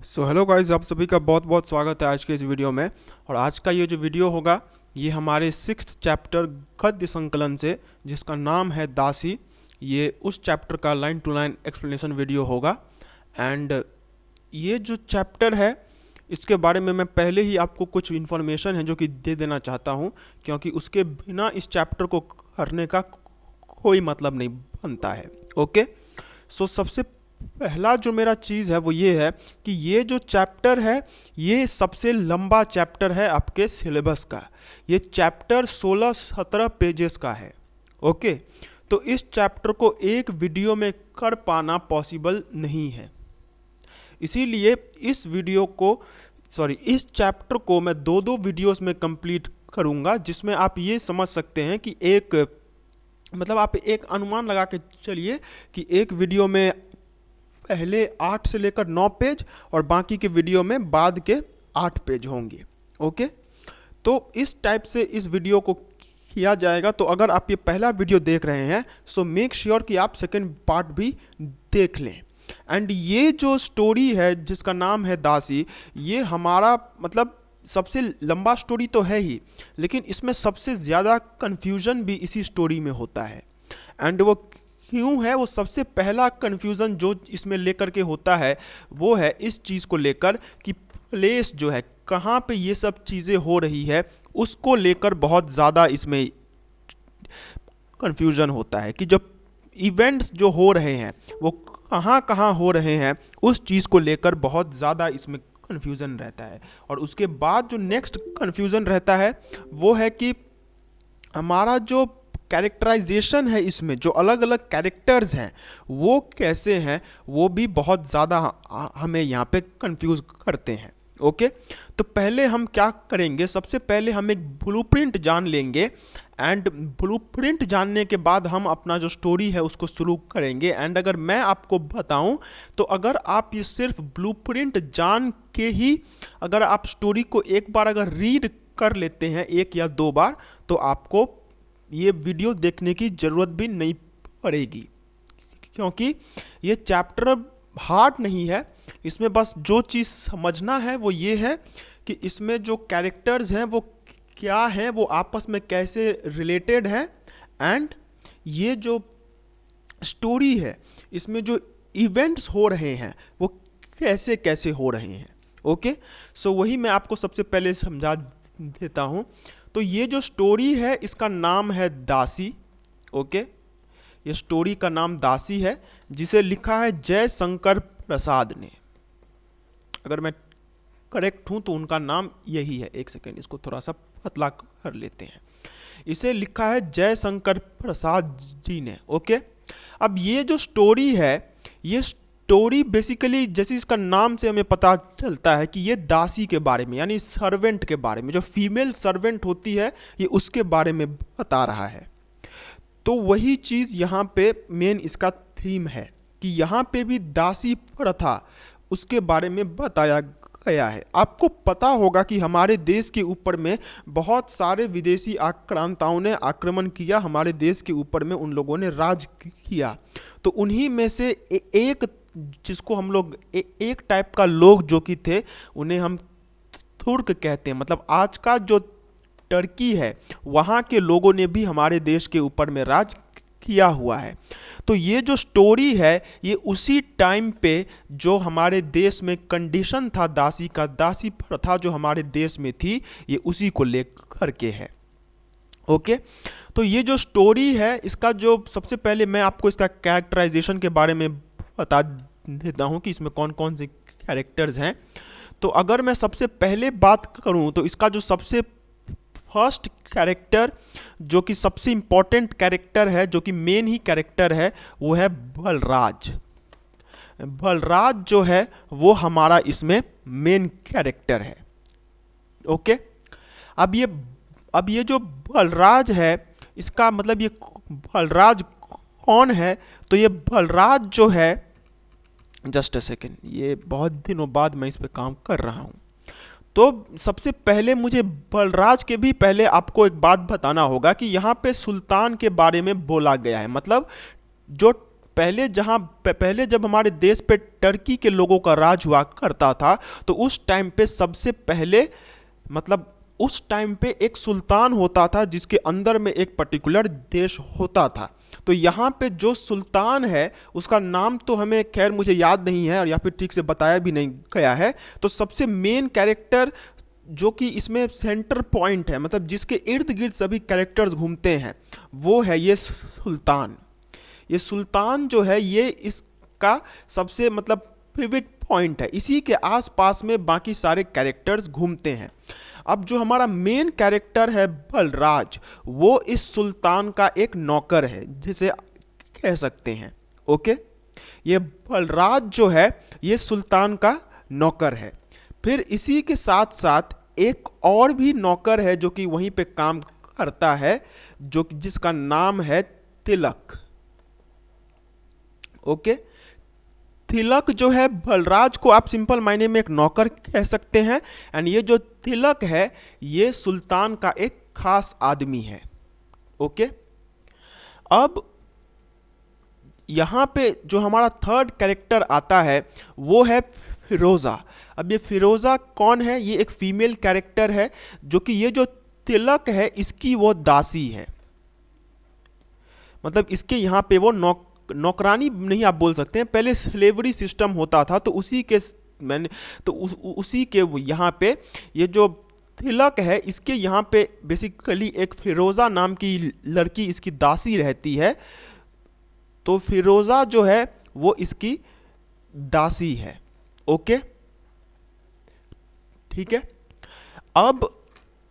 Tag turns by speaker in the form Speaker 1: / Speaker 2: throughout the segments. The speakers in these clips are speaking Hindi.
Speaker 1: हेलो गाइस, आप सभी का बहुत बहुत स्वागत है आज के इस वीडियो में। और आज का ये जो वीडियो होगा ये हमारे 6th चैप्टर गद्य संकलन से, जिसका नाम है दासी। ये उस चैप्टर का line to line explanation video होगा। एंड ये जो चैप्टर है इसके बारे में मैं पहले ही आपको कुछ इन्फॉर्मेशन है जो कि दे देना चाहता हूँ, क्योंकि उसके बिना इस चैप्टर को करने का कोई मतलब नहीं बनता है। ओके, सो सबसे पहला जो मेरा चीज़ है वो ये है कि ये जो चैप्टर है ये सबसे लंबा चैप्टर है आपके सिलेबस का। ये चैप्टर 16-17 पेजेस का है। ओके, तो इस चैप्टर को एक वीडियो में कर पाना पॉसिबल नहीं है। इसीलिए इस चैप्टर को मैं दो दो वीडियोस में कंप्लीट करूंगा, जिसमें आप ये समझ सकते हैं कि आप एक अनुमान लगा के चलिए कि एक वीडियो में पहले 8 से लेकर 9 पेज और बाकी के वीडियो में बाद के 8 पेज होंगे। ओके, तो इस टाइप से इस वीडियो को किया जाएगा। तो अगर आप ये पहला वीडियो देख रहे हैं सो मेक श्योर कि आप सेकंड पार्ट भी देख लें। एंड ये जो स्टोरी है जिसका नाम है दासी, ये हमारा सबसे लंबा स्टोरी तो है ही, लेकिन इसमें सबसे ज़्यादा कन्फ्यूज़न भी इसी स्टोरी में होता है। एंड वो क्यों है, वो सबसे पहला कन्फ्यूज़न जो इसमें लेकर के होता है वो है इस चीज़ को लेकर कि प्लेस जो है, कहाँ पे ये सब चीज़ें हो रही है, उसको लेकर बहुत ज़्यादा इसमें कन्फ्यूज़न होता है कि जो इवेंट्स जो हो रहे हैं वो कहाँ कहाँ हो रहे हैं, उस चीज़ को लेकर बहुत ज़्यादा इसमें कन्फ्यूज़न रहता है। और उसके बाद जो नेक्स्ट कन्फ्यूज़न रहता है वो है कि हमारा जो कैरेक्टराइजेशन है, इसमें जो अलग अलग कैरेक्टर्स हैं वो कैसे हैं, वो भी बहुत ज़्यादा हमें यहाँ पे कंफ्यूज करते हैं। ओके, तो पहले हम क्या करेंगे, सबसे पहले हम एक ब्लूप्रिंट जान लेंगे। एंड ब्लूप्रिंट जानने के बाद हम अपना जो स्टोरी है उसको शुरू करेंगे। एंड अगर मैं आपको बताऊं तो अगर आप ये सिर्फ ब्लूप्रिंट जान के ही अगर आप स्टोरी को एक बार अगर रीड कर लेते हैं, एक या दो बार, तो आपको ये वीडियो देखने की ज़रूरत भी नहीं पड़ेगी, क्योंकि ये चैप्टर हार्ड नहीं है। इसमें बस जो चीज़ समझना है वो ये है कि इसमें जो कैरेक्टर्स हैं वो क्या हैं, वो आपस में कैसे रिलेटेड हैं, एंड ये जो स्टोरी है इसमें जो इवेंट्स हो रहे हैं वो कैसे कैसे हो रहे हैं। ओके, सो वही मैं आपको सबसे पहले समझा देता हूँ। तो ये जो स्टोरी है इसका नाम है दासी। ओके, ये स्टोरी का नाम दासी है, जिसे लिखा है जयशंकर प्रसाद ने। अगर मैं करेक्ट हूँ तो उनका नाम यही है। एक सेकेंड, इसको थोड़ा सा पतला कर लेते हैं। इसे लिखा है जयशंकर प्रसाद जी ने। ओके, अब ये जो स्टोरी है, ये स्टोरी बेसिकली जैसे इसका नाम से हमें पता चलता है कि ये दासी के बारे में, यानी सर्वेंट के बारे में, जो फीमेल सर्वेंट होती है ये उसके बारे में बता रहा है। तो वही चीज़ यहाँ पे मेन इसका थीम है कि यहाँ पे भी दासी प्रथा उसके बारे में बताया गया है। आपको पता होगा कि हमारे देश के ऊपर में बहुत सारे विदेशी आक्रांताओं ने आक्रमण किया, हमारे देश के ऊपर में उन लोगों ने राज किया। तो उन्हीं में से एक जिसको हम लोग एक टाइप का लोग जो कि थे, उन्हें हम तुर्क कहते हैं। मतलब आज का जो टर्की है वहाँ के लोगों ने भी हमारे देश के ऊपर में राज किया हुआ है। तो ये जो स्टोरी है ये उसी टाइम पे जो हमारे देश में कंडीशन था दासी का, दासी प्रथा जो हमारे देश में थी, ये उसी को लेकर के है। ओके, तो ये जो स्टोरी है इसका जो सबसे पहले मैं आपको इसका कैरेक्टराइजेशन के बारे में बता देता हूँ कि इसमें कौन कौन से कैरेक्टर्स हैं। तो अगर मैं सबसे पहले बात करूँ तो इसका जो सबसे फर्स्ट कैरेक्टर, जो कि सबसे इम्पॉर्टेंट कैरेक्टर है, जो कि मेन ही कैरेक्टर है, वो है बलराज। बलराज जो है वो हमारा इसमें मेन कैरेक्टर है। ओके, अब ये जो बलराज है इसका मतलब ये बलराज कौन है, तो ये बलराज जो है, जस्ट अ सेकेंड, ये बहुत दिनों बाद मैं इस पे काम कर रहा हूँ। तो सबसे पहले मुझे बलराज के भी पहले आपको एक बात बताना होगा कि यहाँ पे सुल्तान के बारे में बोला गया है। मतलब जो पहले जब हमारे देश पे टर्की के लोगों का राज हुआ करता था, तो उस टाइम पे सबसे पहले मतलब उस टाइम पे एक सुल्तान होता था जिसके अंदर में एक पर्टिकुलर देश होता था। तो यहाँ पे जो सुल्तान है उसका नाम तो हमें खैर मुझे याद नहीं है और या फिर ठीक से बताया भी नहीं गया है। तो सबसे मेन कैरेक्टर जो कि इसमें सेंटर पॉइंट है, मतलब जिसके इर्द गिर्द सभी कैरेक्टर्स घूमते हैं, वो है ये सुल्तान। ये सुल्तान जो है ये इसका सबसे मतलब पिवट पॉइंट है, इसी के आसपास में बाकी सारे कैरेक्टर्स घूमते हैं। अब जो हमारा मेन कैरेक्टर है बलराज, वो इस सुल्तान का एक नौकर है जिसे कह सकते हैं। ओके, ये बलराज जो है ये सुल्तान का नौकर है। फिर इसी के साथ साथ एक और भी नौकर है जो कि वहीं पे काम करता है, जो जिसका नाम है तिलक। ओके, तिलक जो है बलराज को आप सिंपल मायने में एक नौकर कह सकते हैं। एंड ये जो तिलक है ये सुल्तान का एक खास आदमी है। ओके, अब यहाँ पे जो हमारा थर्ड कैरेक्टर आता है वो है फिरोज़ा। अब ये फिरोज़ा कौन है? ये एक फीमेल कैरेक्टर है जो कि ये जो तिलक है इसकी वो दासी है। मतलब इसके यहाँ पे वो नौकरानी नहीं आप बोल सकते हैं, पहले स्लेवरी सिस्टम होता था, तो उसी के यहाँ पे ये जो तिलक है इसके यहाँ पे बेसिकली एक फिरोज़ा नाम की लड़की इसकी दासी रहती है। तो फिरोज़ा जो है वो इसकी दासी है। ओके, ठीक है। अब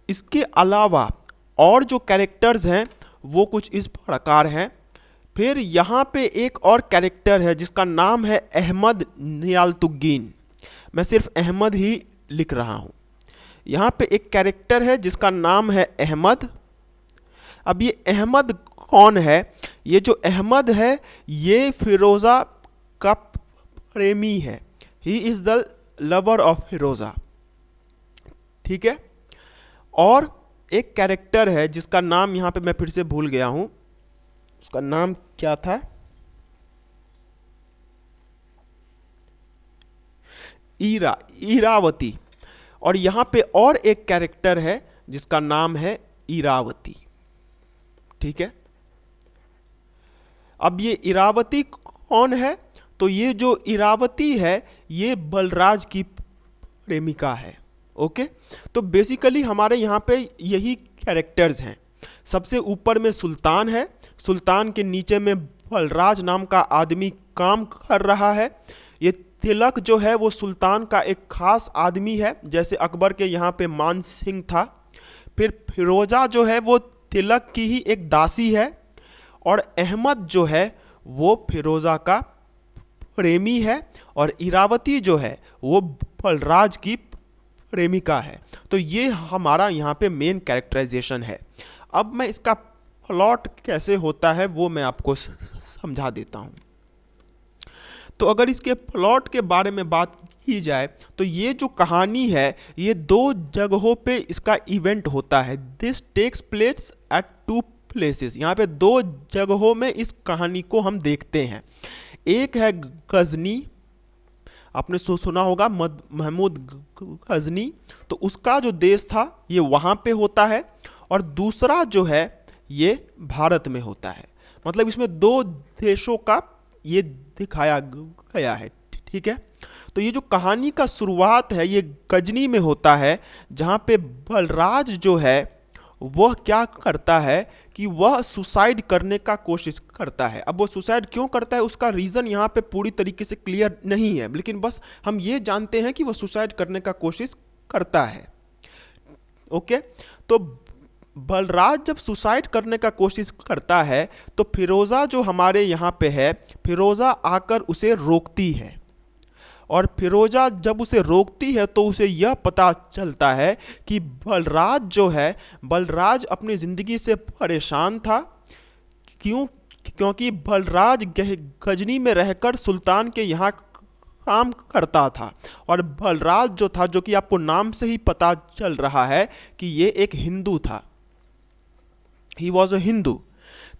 Speaker 1: इसके अलावा और जो कैरेक्टर्स हैं वो कुछ इस प्रकार हैं। फिर यहाँ पे एक और कैरेक्टर है जिसका नाम है अहमद नियालतुगीन। मैं सिर्फ अहमद ही लिख रहा हूँ। यहाँ पे एक कैरेक्टर है जिसका नाम है अहमद। अब ये अहमद कौन है? ये जो अहमद है ये फिरोज़ा का प्रेमी है। He is the lover of Firoza. ठीक है। और एक कैरेक्टर है जिसका नाम यहाँ पे मैं फिर से भूल गया हूँ, उसका नाम क्या था? इरावती। और यहाँ पे और एक कैरेक्टर है जिसका नाम है इरावती। ठीक है। अब ये इरावती कौन है? तो ये जो इरावती है ये बलराज की प्रेमिका है। ओके, तो बेसिकली हमारे यहाँ पे यही कैरेक्टर्स हैं। सबसे ऊपर में सुल्तान है, सुल्तान के नीचे में बलराज नाम का आदमी काम कर रहा है। ये तिलक जो है वो सुल्तान का एक खास आदमी है, जैसे अकबर के यहाँ पे मान सिंह था। फिर फिरोज़ा जो है वो तिलक की ही एक दासी है। और अहमद जो है वो फिरोज़ा का प्रेमी है। और इरावती जो है वो बलराज की प्रेमिका है। तो ये हमारा यहाँ पे मेन कैरेक्टराइजेशन है। अब मैं इसका प्लॉट कैसे होता है वो मैं आपको समझा देता हूँ। तो अगर इसके प्लॉट के बारे में बात की जाए तो ये जो कहानी है ये 2 जगहों पे इसका इवेंट होता है। This takes place at 2 places. यहाँ पे 2 जगहों में इस कहानी को हम देखते हैं। एक है गजनी, आपने सुना होगा महमूद गजनी, तो उसका जो देश था ये वहाँ पे होता है। और दूसरा जो है ये भारत में होता है। मतलब इसमें 2 देशों का ये दिखाया गया है। ठीक है। तो ये जो कहानी का शुरुआत है ये गजनी में होता है, जहाँ पे बलराज जो है वह क्या करता है कि वह सुसाइड करने का कोशिश करता है। अब वो सुसाइड क्यों करता है उसका रीज़न यहाँ पे पूरी तरीके से क्लियर नहीं है, लेकिन बस हम ये जानते हैं कि वह सुसाइड करने का कोशिश करता है। ओके, तो बलराज जब सुसाइड करने का कोशिश करता है तो फिरोज़ा जो हमारे यहाँ पे है, फिरोज़ा आकर उसे रोकती है। और फिरोज़ा जब उसे रोकती है तो उसे यह पता चलता है कि बलराज जो है, बलराज अपनी ज़िंदगी से परेशान था। क्योंकि बलराज गजनी में रहकर सुल्तान के यहाँ काम करता था। और बलराज जो था, जो कि आपको नाम से ही पता चल रहा है कि ये एक हिंदू था, ही वॉज अ हिंदू।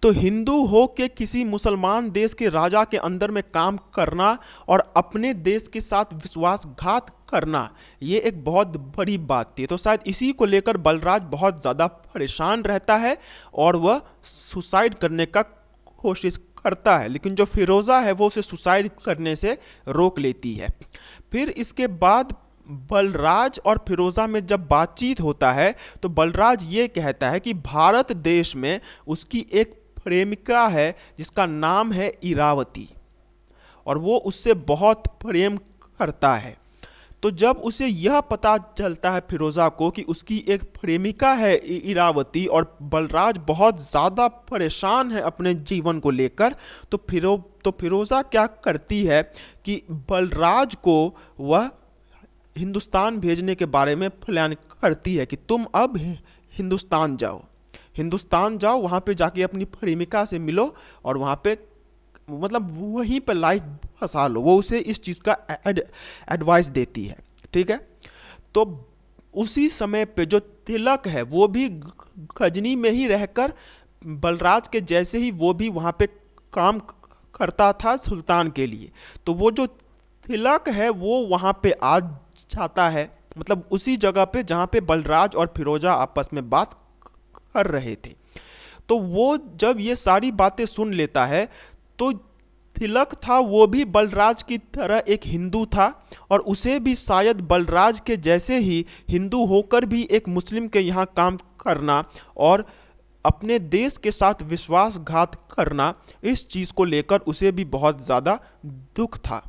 Speaker 1: तो हिंदू हो के किसी मुसलमान देश के राजा के अंदर में काम करना और अपने देश के साथ विश्वासघात करना, ये एक बहुत बड़ी बात थी। तो शायद इसी को लेकर बलराज बहुत ज़्यादा परेशान रहता है और वह सुसाइड करने का कोशिश करता है, लेकिन जो फिरोज़ा है वो उसे सुसाइड करने से रोक लेती है। फिर इसके बाद बलराज और फिरोज़ा में जब बातचीत होता है तो बलराज ये कहता है कि भारत देश में उसकी एक प्रेमिका है जिसका नाम है इरावती और वो उससे बहुत प्रेम करता है। तो जब उसे यह पता चलता है फिरोज़ा को कि उसकी एक प्रेमिका है इरावती और बलराज बहुत ज़्यादा परेशान है अपने जीवन को लेकर, तो फिरोज़ा क्या करती है कि बलराज को वह हिंदुस्तान भेजने के बारे में प्लान करती है कि तुम अब हिंदुस्तान जाओ, वहाँ पे जाके अपनी प्रेमिका से मिलो और वहाँ पे मतलब वहीं पे लाइफ फंसा लो। वो उसे इस चीज़ का एडवाइस देती है, ठीक है। तो उसी समय पे जो तिलक है वो भी गजनी में ही रहकर बलराज के जैसे ही वो भी वहाँ पे काम करता था सुल्तान के लिए। तो वो जो तिलक है वो वहाँ पे आ जाता है, मतलब उसी जगह पे जहाँ पे बलराज और फिरोज़ा आपस में बात कर रहे थे। तो वो जब ये सारी बातें सुन लेता है तो तिलक था वो भी बलराज की तरह एक हिंदू था और उसे भी शायद बलराज के जैसे ही हिंदू होकर भी एक मुस्लिम के यहाँ काम करना और अपने देश के साथ विश्वासघात करना, इस चीज़ को लेकर उसे भी बहुत ज़्यादा दुख था।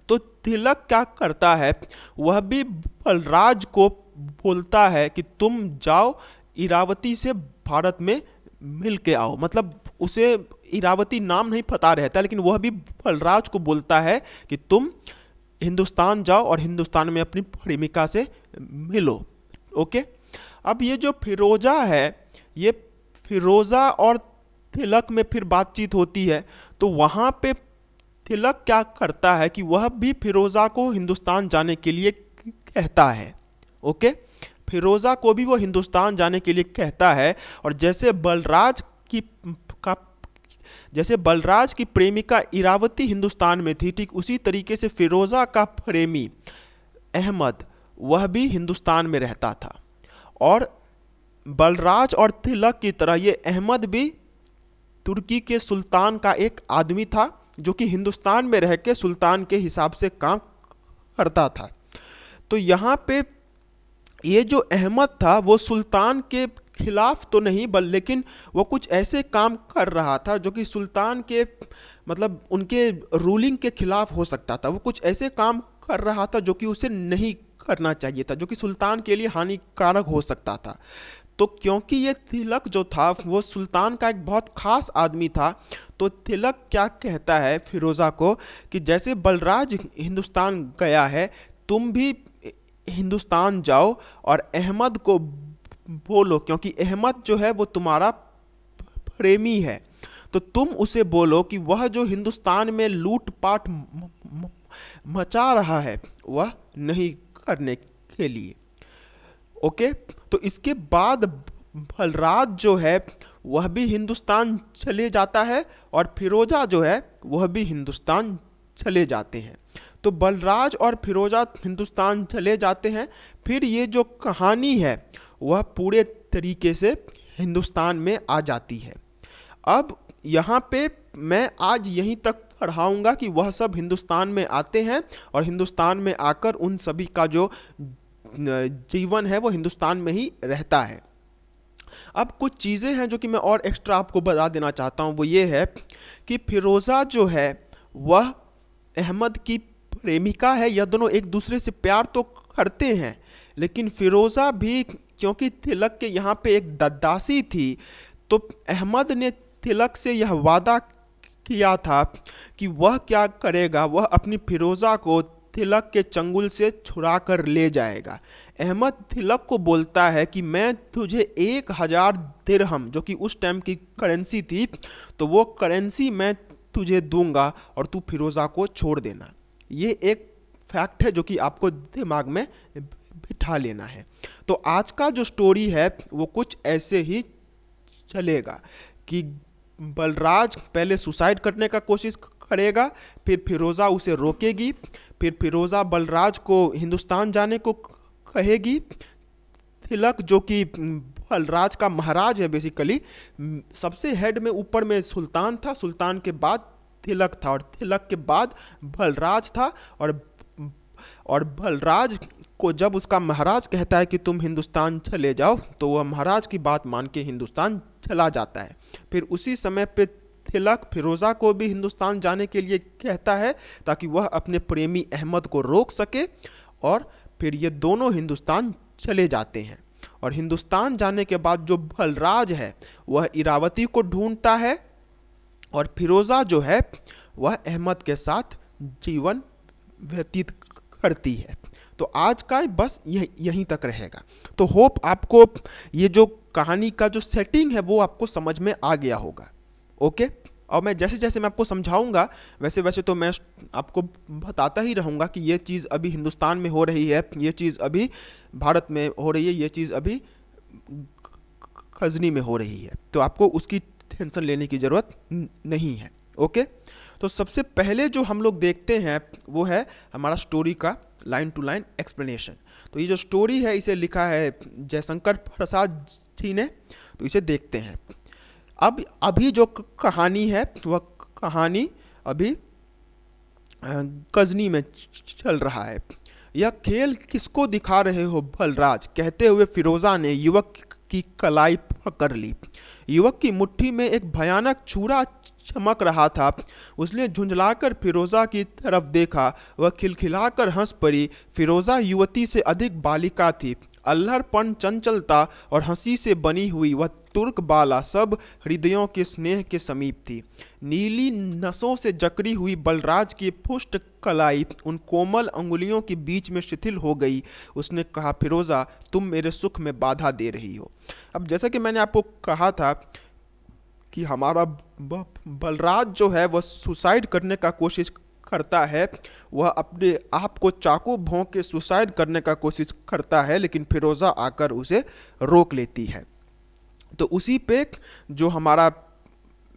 Speaker 1: तो तिलक क्या करता है, वह भी बलराज को बोलता है कि तुम जाओ इरावती से भारत में मिल के आओ। मतलब उसे इरावती नाम नहीं पता रहता, लेकिन वह भी बलराज को बोलता है कि तुम हिंदुस्तान जाओ और हिंदुस्तान में अपनी प्रेमिका से मिलो। ओके, अब ये जो फिरोज़ा है, ये फिरोज़ा और तिलक में फिर बातचीत होती है। तो वहाँ पे तिलक क्या करता है कि वह भी फिरोज़ा को हिंदुस्तान जाने के लिए कहता है। ओके, फिरोज़ा को भी वो हिंदुस्तान जाने के लिए कहता है और जैसे बलराज की प्रेमिका इरावती हिंदुस्तान में थी, ठीक उसी तरीके से फिरोज़ा का प्रेमी अहमद वह भी हिंदुस्तान में रहता था। और बलराज और तिलक की तरह ये अहमद भी तुर्की के सुल्तान का एक आदमी था जो कि हिंदुस्तान में रह के सुल्तान के हिसाब से काम करता था। तो यहाँ पे ये जो अहमद था वो सुल्तान के खिलाफ तो नहीं लेकिन वो कुछ ऐसे काम कर रहा था जो कि सुल्तान के मतलब उनके रूलिंग के खिलाफ हो सकता था। वो कुछ ऐसे काम कर रहा था जो कि उसे नहीं करना चाहिए था, जो कि सुल्तान के लिए हानिकारक हो सकता था। तो क्योंकि ये तिलक जो था वो सुल्तान का एक बहुत खास आदमी था, तो तिलक क्या कहता है फिरोज़ा को कि जैसे बलराज हिंदुस्तान गया है, तुम भी हिंदुस्तान जाओ और अहमद को बोलो, क्योंकि अहमद जो है वो तुम्हारा प्रेमी है, तो तुम उसे बोलो कि वह जो हिंदुस्तान में लूटपाट मचा रहा है वह नहीं करने के लिए। ओके, तो इसके बाद बलराज जो है वह भी हिंदुस्तान चले जाता है और फिरोज़ा जो है वह भी हिंदुस्तान चले जाते हैं। तो बलराज और फिरोज़ा हिंदुस्तान चले जाते हैं। फिर ये जो कहानी है वह पूरे तरीके से हिंदुस्तान में आ जाती है। अब यहाँ पे मैं आज यहीं तक पढ़ाऊँगा कि वह सब हिंदुस्तान में आते हैं और हिंदुस्तान में आकर उन सभी का जो जीवन है वो हिंदुस्तान में ही रहता है। अब कुछ चीज़ें हैं जो कि मैं और एक्स्ट्रा आपको बता देना चाहता हूँ, वो ये है कि फिरोज़ा जो है वह अहमद की प्रेमिका है। यह दोनों एक दूसरे से प्यार तो करते हैं, लेकिन फिरोज़ा भी क्योंकि तिलक के यहाँ पे एक दासी थी, तो अहमद ने तिलक से यह वादा किया था कि वह क्या करेगा, वह अपनी फिरोज़ा को तिलक के चंगुल से छुड़ा कर ले जाएगा। अहमद तिलक को बोलता है कि मैं तुझे 1000 दिरहम, जो कि उस टाइम की करेंसी थी, तो वो करेंसी मैं तुझे दूंगा और तू फिरोज़ा को छोड़ देना। ये एक फैक्ट है जो कि आपको दिमाग में बिठा लेना है। तो आज का जो स्टोरी है वो कुछ ऐसे ही चलेगा कि बलराज पहले सुसाइड करने का कोशिश करेगा, फिर फिरोज़ा उसे रोकेगी, फिर फिरोज़ा बलराज को हिंदुस्तान जाने को कहेगी। तिलक जो कि बलराज का महाराज है बेसिकली, सबसे हेड में ऊपर में सुल्तान था, सुल्तान के बाद तिलक था, और तिलक के बाद बलराज था। और बलराज को जब उसका महाराज कहता है कि तुम हिंदुस्तान चले जाओ, तो वह महाराज की बात मान के हिंदुस्तान चला जाता है। फिर उसी समय पे तिलक फिरोज़ा को भी हिंदुस्तान जाने के लिए कहता है ताकि वह अपने प्रेमी अहमद को रोक सके, और फिर ये दोनों हिंदुस्तान चले जाते हैं। और हिंदुस्तान जाने के बाद जो बलराज है वह इरावती को ढूंढता है, और फिरोज़ा जो है वह अहमद के साथ जीवन व्यतीत करती है। तो आज का बस यहीं तक रहेगा। तो होप आपको ये जो कहानी का जो सेटिंग है वो आपको समझ में आ गया होगा। ओके, और मैं जैसे जैसे मैं आपको समझाऊंगा वैसे वैसे तो मैं आपको बताता ही रहूँगा कि ये चीज़ अभी हिंदुस्तान में हो रही है, ये चीज़ अभी भारत में हो रही है, ये चीज़ अभी गजनी में हो रही है। तो आपको उसकी टेंशन लेने की ज़रूरत नहीं है। ओके, तो सबसे पहले जो हम लोग देखते हैं वो है हमारा स्टोरी का लाइन टू लाइन एक्सप्लेनेशन। तो ये जो स्टोरी है इसे लिखा है जयशंकर प्रसाद जी ने, तो इसे देखते हैं। अब अभी जो कहानी है वह कहानी अभी गजनी में चल रहा है। यह खेल किसको दिखा रहे हो बलराज, कहते हुए फिरोज़ा ने युवक की कलाई पकड़ ली। युवक की मुट्ठी में एक भयानक छुरा चमक रहा था। उसने झुंझलाकर फिरोज़ा की तरफ देखा। वह खिलखिलाकर हंस पड़ी। फिरोज़ा युवती से अधिक बालिका थी। अल्हड़पन, चंचलता और हंसी से बनी हुई वह तुर्क बाला सब हृदयों के स्नेह के समीप थी। नीली नसों से जकड़ी हुई बलराज की पुष्ट कलाई उन कोमल अंगुलियों के बीच में शिथिल हो गई। उसने कहा, फिरोज़ा, तुम मेरे सुख में बाधा दे रही हो। अब जैसा कि मैंने आपको कहा था कि हमारा बलराज जो है वह सुसाइड करने का कोशिश करता है, वह अपने आप को चाकू भोंक के सुसाइड करने का कोशिश करता है, लेकिन फिरोज़ा आकर उसे रोक लेती है। तो उसी पे जो हमारा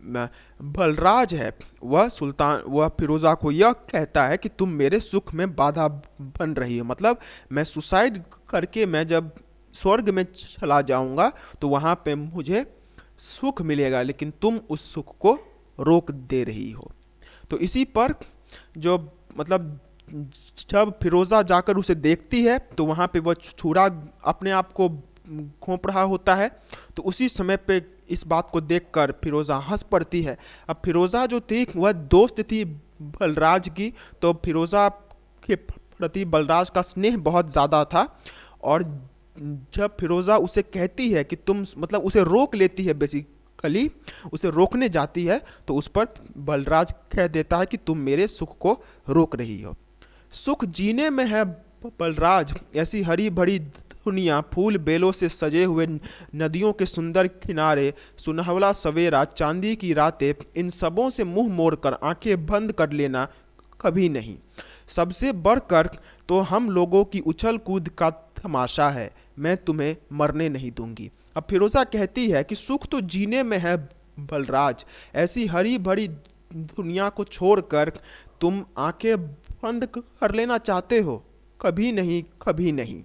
Speaker 1: बलराज है वह फिरोज़ा को यह कहता है कि तुम मेरे सुख में बाधा बन रही हो। मतलब मैं सुसाइड करके मैं जब स्वर्ग में चला जाऊंगा तो वहाँ पे मुझे सुख मिलेगा, लेकिन तुम उस सुख को रोक दे रही हो। तो इसी पर जो मतलब जब फिरोज़ा जाकर उसे देखती है तो वहाँ पे वह छुरा अपने आप को घोंप रहा होता है। तो उसी समय पे इस बात को देखकर फिरोज़ा हंस पड़ती है। अब फिरोज़ा जो थी वह दोस्त थी बलराज की, तो फिरोज़ा के प्रति बलराज का स्नेह बहुत ज़्यादा था। और जब फिरोज़ा उसे कहती है कि तुम मतलब उसे रोक लेती है, बेसिकली उसे रोकने जाती है, तो उस पर बलराज कह देता है कि तुम मेरे सुख को रोक रही हो। सुख जीने में है बलराज, ऐसी हरी भरी दुनिया, फूल बेलों से सजे हुए नदियों के सुंदर किनारे, सुनहला सवेरा, चांदी की रातें, इन सबों से मुंह मोड़कर आंखें बंद कर लेना कभी नहीं। सबसे बढ़कर तो हम लोगों की उछल कूद का तमाशा है। मैं तुम्हें मरने नहीं दूंगी। अब फिरोज़ा कहती है कि सुख तो जीने में है बलराज, ऐसी हरी भरी दुनिया को छोड़कर तुम आंखें बंद कर लेना चाहते हो। कभी नहीं, कभी नहीं,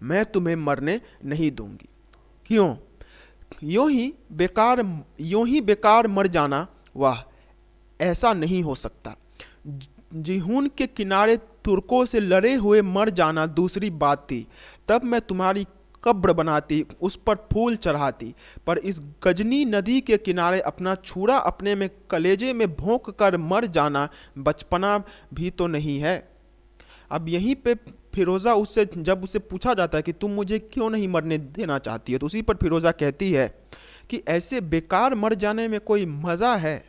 Speaker 1: मैं तुम्हें मरने नहीं दूंगी। क्यों? यूं ही बेकार मर जाना, वाह, ऐसा नहीं हो सकता। जिहून के किनारे तुर्कों से लड़े हुए मर जाना दूसरी बात थी। तब मैं तुम्हारी कब्र बनाती, उस पर फूल चढ़ाती, पर इस गजनी नदी के किनारे अपना छुरा अपने में कलेजे में भोंक कर मर जाना बचपना भी तो नहीं है। अब यहीं पे फिरोज़ा उससे जब उसे पूछा जाता है कि तुम मुझे क्यों नहीं मरने देना चाहती है, तो उसी पर फिरोज़ा कहती है कि ऐसे बेकार मर जाने में कोई मज़ा है।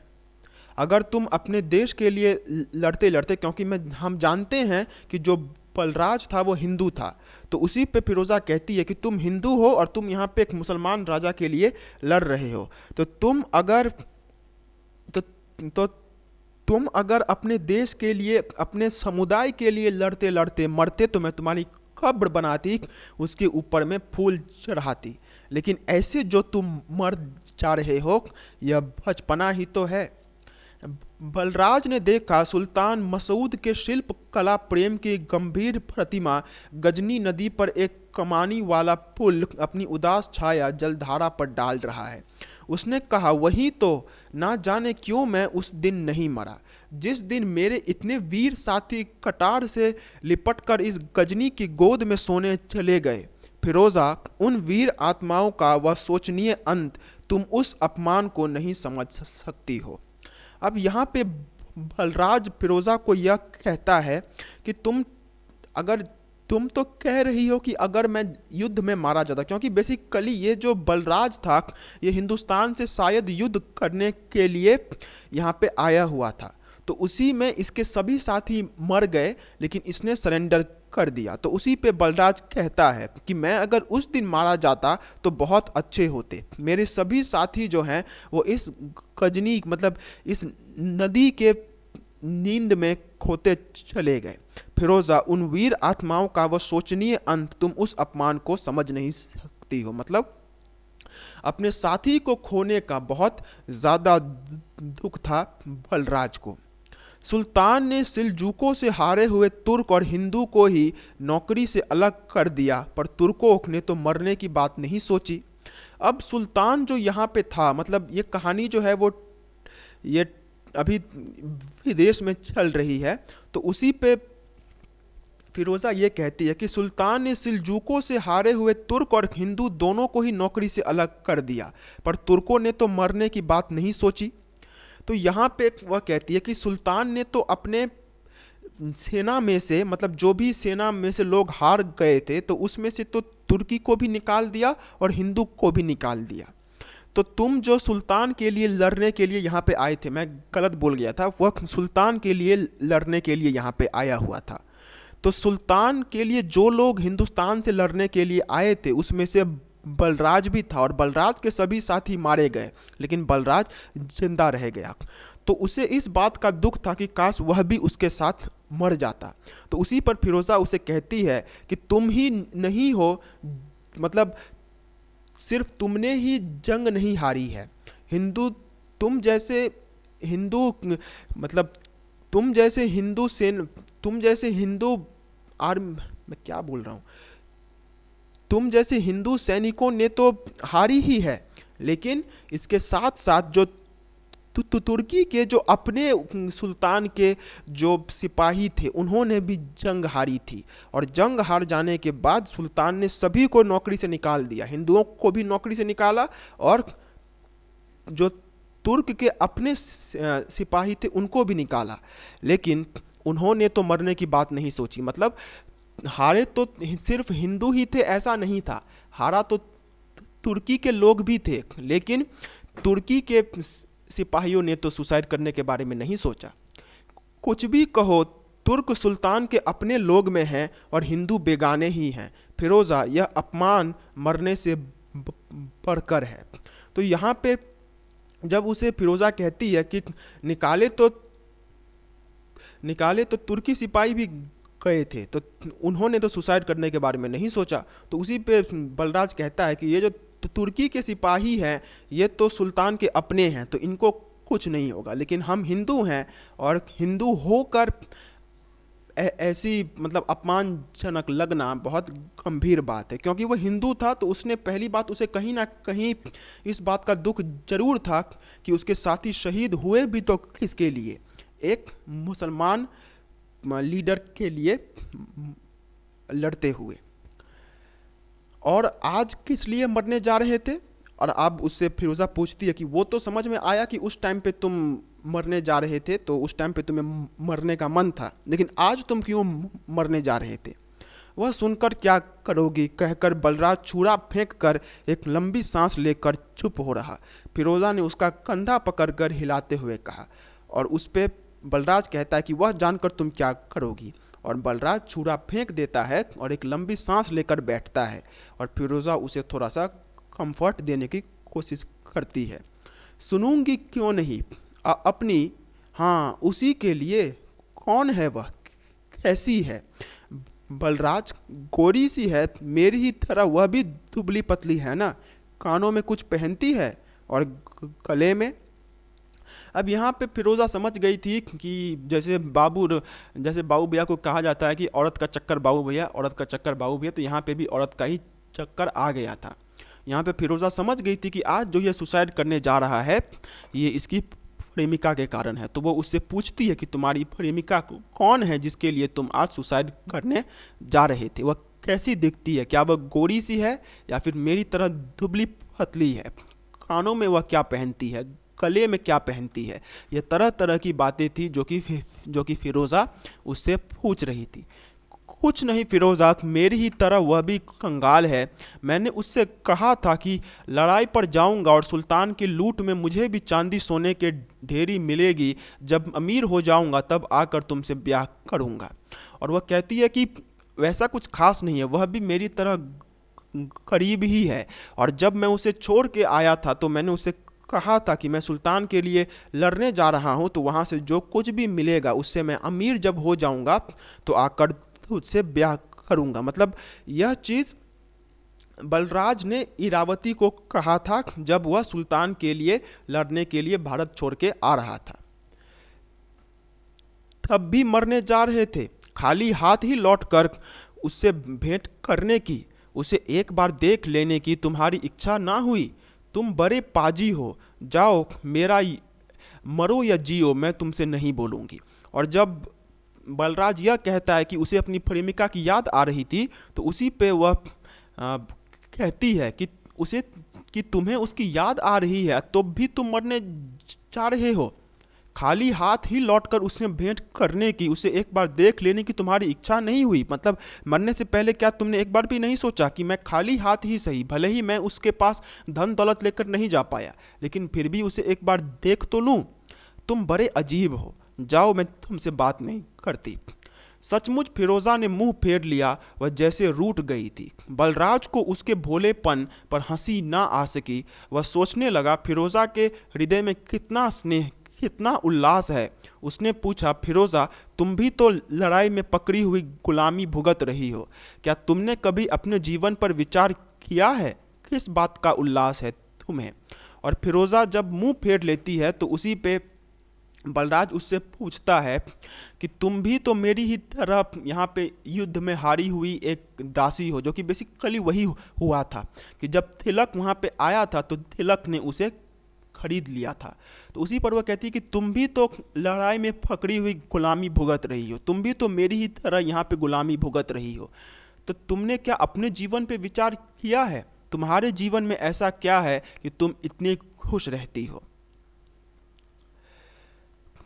Speaker 1: अगर तुम अपने देश के लिए लड़ते लड़ते, क्योंकि हम जानते हैं कि जो बलराज था वो हिंदू था, तो उसी पे फिरोज़ा कहती है कि तुम हिंदू हो और तुम यहाँ पे एक मुसलमान राजा के लिए लड़ रहे हो, तो तुम अगर अपने देश के लिए, अपने समुदाय के लिए लड़ते लड़ते मरते, तो मैं तुम्हारी कब्र बनाती, उसके ऊपर में फूल चढ़ाती। लेकिन ऐसे जो तुम मर जा रहे हो, यह बचपना ही तो है। बलराज ने देखा सुल्तान मसूद के शिल्प कला प्रेम की गंभीर प्रतिमा गजनी नदी पर एक कमानी वाला पुल अपनी उदास छाया जलधारा पर डाल रहा है। उसने कहा, वही तो, ना जाने क्यों मैं उस दिन नहीं मरा, जिस दिन मेरे इतने वीर साथी कटार से लिपटकर इस गजनी की गोद में सोने चले गए। फिरोजा, उन वीर आत्माओं का वह शोचनीय अंत तुम उस अपमान को नहीं समझ सकती हो। अब यहाँ पे बलराज फिरोजा को यह कहता है कि तुम तो कह रही हो कि अगर मैं युद्ध में मारा जाता, क्योंकि बेसिकली ये जो बलराज था ये हिंदुस्तान से शायद युद्ध करने के लिए यहाँ पे आया हुआ था, तो उसी में इसके सभी साथी मर गए, लेकिन इसने सरेंडर कर दिया। तो उसी पे बलराज कहता है कि मैं अगर उस दिन मारा जाता तो बहुत अच्छे होते, मेरे सभी साथी जो हैं वो इस गजनी मतलब इस नदी के नींद में खोते चले गए। फिरोजा, उन वीर आत्माओं का वह शोचनीय अंत तुम उस अपमान को समझ नहीं सकती हो। मतलब अपने साथी को खोने का बहुत ज़्यादा दुख था बलराज को। सुल्तान ने सिलजूकों से हारे हुए तुर्क और हिंदू को ही नौकरी से अलग कर दिया, पर तुर्कों ने तो मरने की बात नहीं सोची। अब सुल्तान जो यहाँ पे था, मतलब ये कहानी जो है वो ये अभी विदेश में चल रही है, तो उसी पे फिरोज़ा ये कहती है कि सुल्तान ने सिलजूकों से हारे हुए तुर्क और हिंदू दोनों को ही नौकरी से अलग कर दिया, पर तुर्कों ने तो मरने की बात नहीं सोची। तो यहाँ पे वह कहती है कि सुल्तान ने तो अपने सेना में से, मतलब जो भी सेना में से लोग हार गए थे, तो उसमें से तो तुर्की को भी निकाल दिया और हिंदू को भी निकाल दिया। तो तुम जो सुल्तान के लिए लड़ने के लिए यहाँ पे आए थे, मैं गलत बोल गया था, वह सुल्तान के लिए लड़ने के लिए यहाँ पे आया हुआ था। तो सुल्तान के लिए जो लोग हिंदुस्तान से लड़ने के लिए आए थे उसमें से बलराज भी था, और बलराज के सभी साथी मारे गए, लेकिन बलराज जिंदा रह गया। तो उसे इस बात का दुख था कि काश वह भी उसके साथ मर जाता। तो उसी पर फिरोज़ा उसे कहती है कि तुम ही नहीं हो, मतलब सिर्फ तुमने ही जंग नहीं हारी है, तुम जैसे हिंदू मतलब तुम जैसे हिंदू आर्मी, मैं क्या बोल रहा हूँ, तुम जैसे हिंदू सैनिकों ने तो हारी ही है, लेकिन इसके साथ साथ जो तुर्की के जो अपने सुल्तान के जो सिपाही थे उन्होंने भी जंग हारी थी, और जंग हार जाने के बाद सुल्तान ने सभी को नौकरी से निकाल दिया, हिंदुओं को भी नौकरी से निकाला, और जो तुर्क के अपने सिपाही थे उनको भी निकाला, लेकिन उन्होंने तो मरने की बात नहीं सोची। मतलब हारे तो सिर्फ हिंदू ही थे ऐसा नहीं था, हारा तो तुर्की के लोग भी थे, लेकिन तुर्की के सिपाहियों ने तो सुसाइड करने के बारे में नहीं सोचा। कुछ भी कहो, तुर्क सुल्तान के अपने लोग में हैं और हिंदू बेगाने ही हैं। फिरोज़ा, यह अपमान मरने से बढ़कर है। तो यहाँ पे जब उसे फिरोज़ा कहती है कि निकाले तो तुर्की सिपाही भी गए थे, तो उन्होंने तो सुसाइड करने के बारे में नहीं सोचा। तो उसी पे बलराज कहता है कि ये जो तुर्की के सिपाही हैं ये तो सुल्तान के अपने हैं, तो इनको कुछ नहीं होगा, लेकिन हम हिंदू हैं और हिंदू होकर ऐसी मतलब अपमानजनक लगना बहुत गंभीर बात है। क्योंकि वो हिंदू था तो उसने पहली बात उसे कहीं ना कहीं इस बात का दुख जरूर था कि उसके साथी शहीद हुए भी तो किसके लिए, एक मुसलमान लीडर के लिए लड़ते हुए, और आज किस लिए मरने जा रहे थे। और अब उससे फिरोज़ा पूछती है कि वो तो समझ में आया कि उस टाइम पे तुम मरने जा रहे थे, तो उस टाइम पे तुम्हें मरने का मन था, लेकिन आज तुम क्यों मरने जा रहे थे। वह सुनकर क्या करोगी कहकर बलराज छुरा फेंक कर एक लंबी सांस लेकर चुप हो रहा। फिरोज़ा ने उसका कंधा पकड़कर हिलाते हुए कहा, और उस पे बलराज कहता है कि वह जानकर तुम क्या करोगी, और बलराज छुरा फेंक देता है और एक लंबी सांस लेकर बैठता है, और फिरोज़ा उसे थोड़ा सा कंफर्ट देने की कोशिश करती है। सुनूंगी क्यों नहीं, अपनी, हाँ उसी के लिए। कौन है वह, कैसी है। बलराज, गोरी सी है, मेरी ही तरह वह भी दुबली पतली है ना, कानों में कुछ पहनती है और गले में। अब यहाँ पे फिरोज़ा समझ गई थी कि जैसे बाबू भैया को कहा जाता है कि औरत का चक्कर बाबू भैया, औरत का चक्कर बाबू भैया, तो यहाँ पे भी औरत का ही चक्कर आ गया था। यहाँ पे फिरोज़ा समझ गई थी कि आज जो ये सुसाइड करने जा रहा है ये इसकी प्रेमिका के कारण है। तो वो उससे पूछती है कि तुम्हारी प्रेमिका कौन है जिसके लिए तुम आज सुसाइड करने जा रहे थे, वह कैसी दिखती है, क्या वह गोरी सी है या फिर मेरी तरह दुबली पतली है, कानों में वह क्या पहनती है, गले में क्या पहनती है। ये तरह तरह की बातें थी जो कि फिरोज़ा उससे पूछ रही थी। कुछ नहीं फिरोज़ा, मेरी ही तरह वह भी कंगाल है। मैंने उससे कहा था कि लड़ाई पर जाऊंगा और सुल्तान की लूट में मुझे भी चांदी सोने के ढेरी मिलेगी, जब अमीर हो जाऊंगा तब आकर तुमसे ब्याह करूंगा। और वह कहती है कि वैसा कुछ खास नहीं है, वह भी मेरी तरह करीब ही है। और जब मैं उसे छोड़ के आया था तो मैंने उसे कहा था कि मैं सुल्तान के लिए लड़ने जा रहा हूँ, तो वहाँ से जो कुछ भी मिलेगा उससे मैं अमीर जब हो जाऊँगा तो आकर उससे ब्याह करूँगा। मतलब यह चीज़ बलराज ने इरावती को कहा था जब वह सुल्तान के लिए लड़ने के लिए भारत छोड़ के आ रहा था। तब भी मरने जा रहे थे, खाली हाथ ही लौटकर उससे भेंट करने की, उसे एक बार देख लेने की तुम्हारी इच्छा ना हुई। तुम बड़े पाजी हो, जाओ, मरो या जियो मैं तुमसे नहीं बोलूँगी। और जब बलराज यह कहता है कि उसे अपनी प्रेमिका की याद आ रही थी, तो उसी पे वह कहती है कि उसे कि तुम्हें उसकी याद आ रही है तो भी तुम मरने जा रहे हो, खाली हाथ ही लौटकर उससे भेंट करने की, उसे एक बार देख लेने की तुम्हारी इच्छा नहीं हुई। मतलब मरने से पहले क्या तुमने एक बार भी नहीं सोचा कि मैं खाली हाथ ही सही, भले ही मैं उसके पास धन दौलत लेकर नहीं जा पाया, लेकिन फिर भी उसे एक बार देख तो लूँ। तुम बड़े अजीब हो, जाओ, मैं तुमसे बात नहीं करती। सचमुच फिरोज़ा ने मुंह फेर लिया, वह जैसे रूठ गई थी। बलराज को उसके भोलेपन पर हंसी ना आ सकी। वह सोचने लगा फिरोज़ा के हृदय में कितना स्नेह, कितना उल्लास है। उसने पूछा, फिरोज़ा, तुम भी तो लड़ाई में पकड़ी हुई गुलामी भुगत रही हो, क्या तुमने कभी अपने जीवन पर विचार किया है, किस बात का उल्लास है तुम्हें? और फिरोज़ा जब मुंह फेर लेती है तो उसी पे बलराज उससे पूछता है कि तुम भी तो मेरी ही तरह यहाँ पे युद्ध में हारी हुई एक दासी हो, जो कि बेसिकली वही हुआ था कि जब तिलक वहाँ पे आया था तो तिलक ने उसे खरीद लिया था। तो उसी पर वह कहती है कि तुम भी तो लड़ाई में पकड़ी हुई गुलामी भुगत रही हो, तुम भी तो मेरी ही तरह यहाँ पे गुलामी भुगत रही हो। तो तुमने क्या अपने जीवन पे विचार किया है? तुम्हारे जीवन में ऐसा क्या है कि तुम इतनी खुश रहती हो?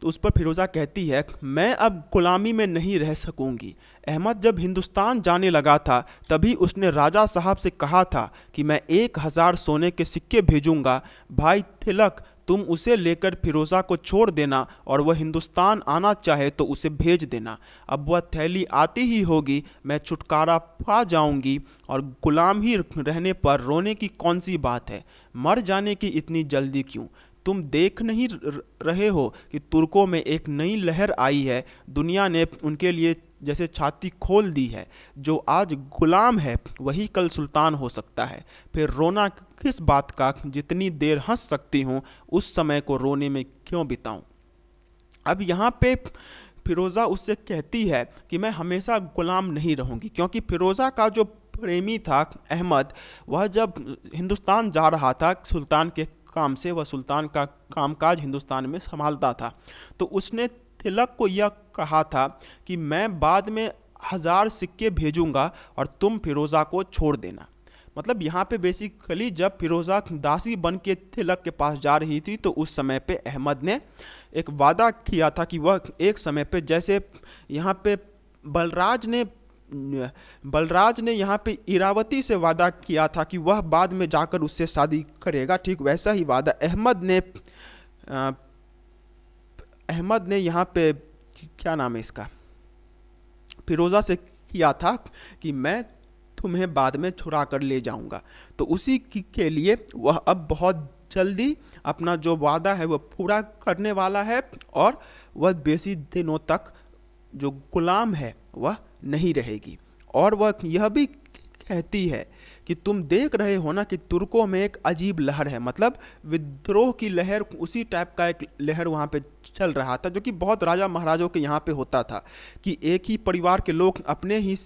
Speaker 1: तो उस पर फिरोज़ा कहती है, मैं अब गुलामी में नहीं रह सकूंगी। अहमद जब हिंदुस्तान जाने लगा था तभी उसने राजा साहब से कहा था कि मैं 1000 सोने के सिक्के भेजूंगा। भाई तिलक, तुम उसे लेकर फिरोज़ा को छोड़ देना और वह हिंदुस्तान आना चाहे तो उसे भेज देना। अब वह थैली आती ही होगी, मैं छुटकारा पा जाऊंगी और गुलाम ही रहने पर रोने की कौन सी बात है? मर जाने की इतनी जल्दी क्यों? तुम देख नहीं रहे हो कि तुर्कों में एक नई लहर आई है, दुनिया ने उनके लिए जैसे छाती खोल दी है। जो आज गुलाम है वही कल सुल्तान हो सकता है। फिर रोना किस बात का? जितनी देर हंस सकती हूँ उस समय को रोने में क्यों बिताऊं? अब यहाँ पे फिरोज़ा उससे कहती है कि मैं हमेशा गुलाम नहीं रहूँगी, क्योंकि फिरोज़ा का जो प्रेमी था अहमद, वह जब हिंदुस्तान जा रहा था सुल्तान के काम से, वह सुल्तान का कामकाज हिंदुस्तान में संभालता था, तो उसने तिलक को यह कहा था कि मैं बाद में 1000 सिक्के भेजूंगा और तुम फिरोज़ा को छोड़ देना। मतलब यहाँ पे बेसिकली जब फिरोज़ा दासी बन के तिलक के पास जा रही थी तो उस समय पे अहमद ने एक वादा किया था कि वह एक समय पे, जैसे यहाँ पे बलराज ने यहाँ पे इरावती से वादा किया था कि वह बाद में जाकर उससे शादी करेगा, ठीक वैसा ही वादा अहमद ने यहाँ पे, क्या नाम है इसका, फिरोज़ा से किया था कि मैं तुम्हें बाद में छुड़ा कर ले जाऊंगा। तो उसी के लिए वह अब बहुत जल्दी अपना जो वादा है वह पूरा करने वाला है और वह बेसी दिनों तक जो गुलाम है वह नहीं रहेगी। और वह यह भी कहती है कि तुम देख रहे हो ना कि तुर्कों में एक अजीब लहर है, मतलब विद्रोह की लहर, उसी टाइप का एक लहर वहाँ पे चल रहा था, जो कि बहुत राजा महाराजों के यहाँ पे होता था कि एक ही परिवार के लोग अपने ही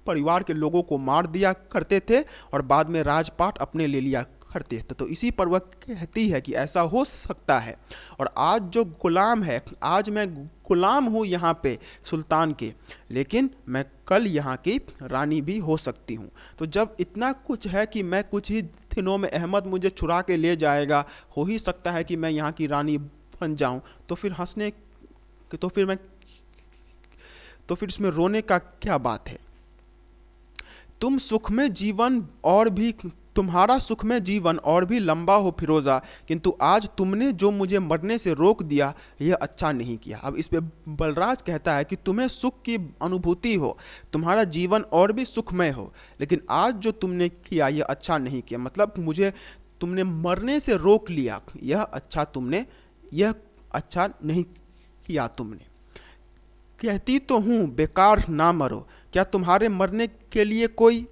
Speaker 1: परिवार के लोगों को मार दिया करते थे और बाद में राजपाट अपने ले लिया करते थे। तो इसी पर वह कहती है कि ऐसा हो सकता है, और आज जो गुलाम है, आज मैं गुलाम हूँ यहाँ पे सुल्तान के, लेकिन मैं कल यहाँ की रानी भी हो सकती हूँ। तो जब इतना कुछ है कि मैं कुछ ही दिनों में अहमद मुझे छुड़ा के ले जाएगा, हो ही सकता है कि मैं यहाँ की रानी बन जाऊँ, तो फिर हंसने, तो फिर इसमें रोने का क्या बात है। तुम सुख में जीवन और भी तुम्हारा सुख में जीवन और भी लंबा हो फिरोज़ा, किंतु आज तुमने जो मुझे मरने से रोक दिया यह अच्छा नहीं किया। अब इस पे बलराज कहता है कि तुम्हें सुख की अनुभूति हो, तुम्हारा जीवन और भी सुखमय हो, लेकिन आज जो तुमने किया यह अच्छा नहीं किया, मतलब मुझे तुमने मरने से रोक लिया, यह अच्छा नहीं किया तुमने। कहती तो हूँ बेकार ना मरो, क्या तुम्हारे मरने के लिए कोई,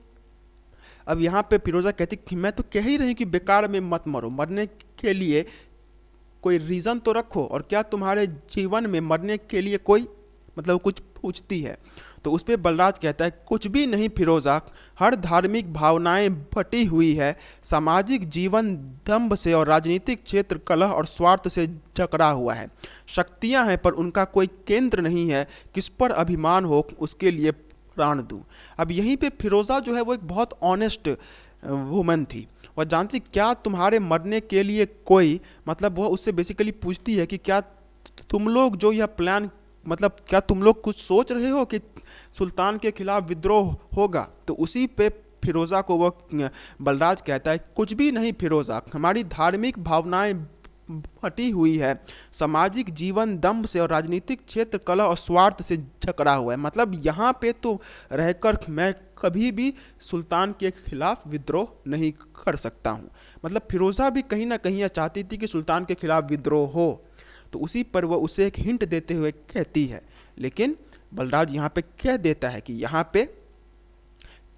Speaker 1: अब यहाँ पे फिरोज़ा कहती कि मैं तो कह ही रही कि बेकार में मत मरो, मरने के लिए कोई रीज़न तो रखो, और क्या तुम्हारे जीवन में मरने के लिए कोई, मतलब कुछ पूछती है। तो उस पर बलराज कहता है कुछ भी नहीं फिरोज़ा, हर धार्मिक भावनाएं बटी हुई है, सामाजिक जीवन दंभ से और राजनीतिक क्षेत्र कलह और स्वार्थ से जकड़ा हुआ है, शक्तियां हैं पर उनका कोई केंद्र नहीं है, किस पर अभिमान हो उसके लिए प्राण दूं। अब यहीं पे फिरोज़ा जो है वो एक बहुत ऑनेस्ट वुमन थी, वह जानती क्या तुम्हारे मरने के लिए कोई, मतलब वह उससे बेसिकली पूछती है कि क्या तुम लोग जो यह प्लान, मतलब क्या तुम लोग कुछ सोच रहे हो कि सुल्तान के खिलाफ विद्रोह होगा। तो उसी पे फिरोज़ा को वह बलराज कहता है कुछ भी नहीं फिरोज़ा, हमारी धार्मिक भावनाएं फटी हुई है, सामाजिक जीवन दंभ से और राजनीतिक क्षेत्र कलह और स्वार्थ से जकड़ा हुआ है, मतलब यहाँ पे तो रहकर मैं कभी भी सुल्तान के खिलाफ विद्रोह नहीं कर सकता हूँ। मतलब फिरोज़ा भी कहीं ना कहीं यह चाहती थी कि सुल्तान के खिलाफ विद्रोह हो, तो उसी पर वह उसे एक हिंट देते हुए कहती है, लेकिन बलराज यहाँ पे कह देता है कि यहाँ पे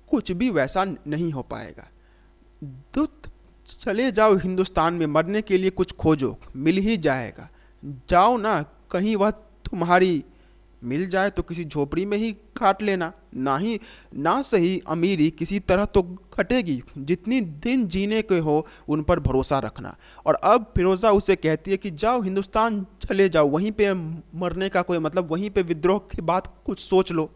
Speaker 1: कुछ भी वैसा नहीं हो पाएगा। दूत चले जाओ हिंदुस्तान में, मरने के लिए कुछ खोजो, मिल ही जाएगा, जाओ ना, कहीं वह तुम्हारी मिल जाए तो किसी झोपड़ी में ही काट लेना, ना सही अमीरी किसी तरह तो कटेगी, जितनी दिन जीने के हो उन पर भरोसा रखना। और अब फिरोज़ा उसे कहती है कि जाओ हिंदुस्तान चले जाओ, वहीं पे मरने का कोई मतलब, वहीं पे विद्रोह की बात कुछ सोच लो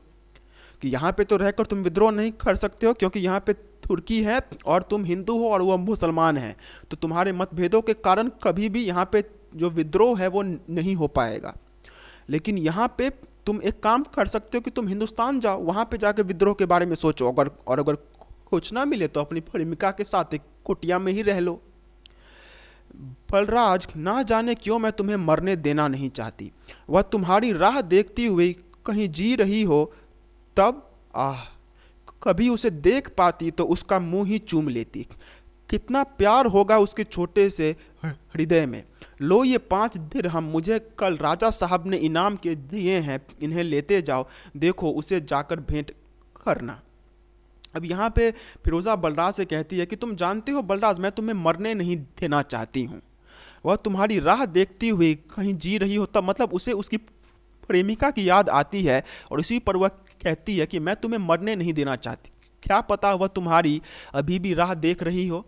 Speaker 1: कि यहाँ पे तो रहकर तुम विद्रोह नहीं कर सकते हो, क्योंकि यहाँ पे तुर्की है और तुम हिंदू हो और वह मुसलमान है, तो तुम्हारे मतभेदों के कारण कभी भी यहाँ पे जो विद्रोह है वो नहीं हो पाएगा। लेकिन यहाँ पे तुम एक काम कर सकते हो कि तुम हिंदुस्तान जाओ, वहाँ पे जाके विद्रोह के बारे में सोचो, अगर कुछ ना मिले तो अपनी प्रेमिका के साथ एक कुटिया में ही रह लो। बलराज ना जाने क्यों मैं तुम्हें मरने देना नहीं चाहती, वह तुम्हारी राह देखती हुई कहीं जी रही हो तब कभी उसे देख पाती तो उसका मुंह ही चूम लेती, कितना प्यार होगा उसके छोटे से हृदय में। लो ये 5 दिरहम मुझे कल राजा साहब ने इनाम के दिए हैं, इन्हें लेते जाओ, देखो उसे जाकर भेंट करना। अब यहाँ पे फिरोज़ा बलराज से कहती है कि तुम जानते हो बलराज, मैं तुम्हें मरने नहीं देना चाहती हूँ, वह तुम्हारी राह देखती हुई कहीं जी रही हो तब, मतलब उसे उसकी प्रेमिका की याद आती है और इसी पर वह कहती है कि मैं तुम्हें मरने नहीं देना चाहती, क्या पता वह तुम्हारी अभी भी राह देख रही हो,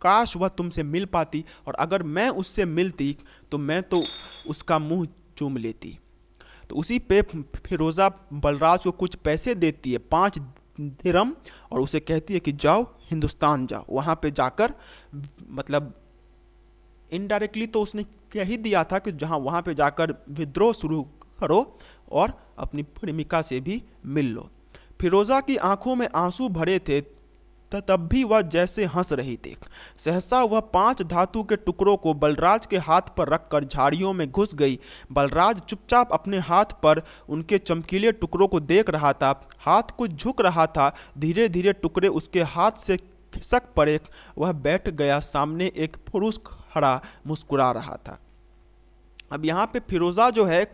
Speaker 1: काश वह तुमसे मिल पाती, और अगर मैं उससे मिलती तो मैं तो उसका मुंह चूम लेती। तो उसी पे फिरोज़ा बलराज को कुछ पैसे देती है, 5 दिरहम, और उसे कहती है कि जाओ हिंदुस्तान जाओ, वहाँ पे जाकर, मतलब इनडायरेक्टली तो उसने कह ही दिया था कि जहाँ वहाँ पे जाकर विद्रोह शुरू करो और अपनी प्रेमिका से भी मिल लो। फिरोज़ा की आंखों में आंसू भरे थे, तब भी वह जैसे हंस रही थी। सहसा वह 5 धातु के टुकड़ों को बलराज के हाथ पर रखकर झाड़ियों में घुस गई। बलराज चुपचाप अपने हाथ पर उनके चमकीले टुकड़ों को देख रहा था, हाथ कुछ झुक रहा था, धीरे धीरे टुकड़े उसके हाथ से खिसक पड़े, वह बैठ गया, सामने एक पुरुष खड़ा मुस्कुरा रहा था। अब यहाँ पे फिरोज़ा जो है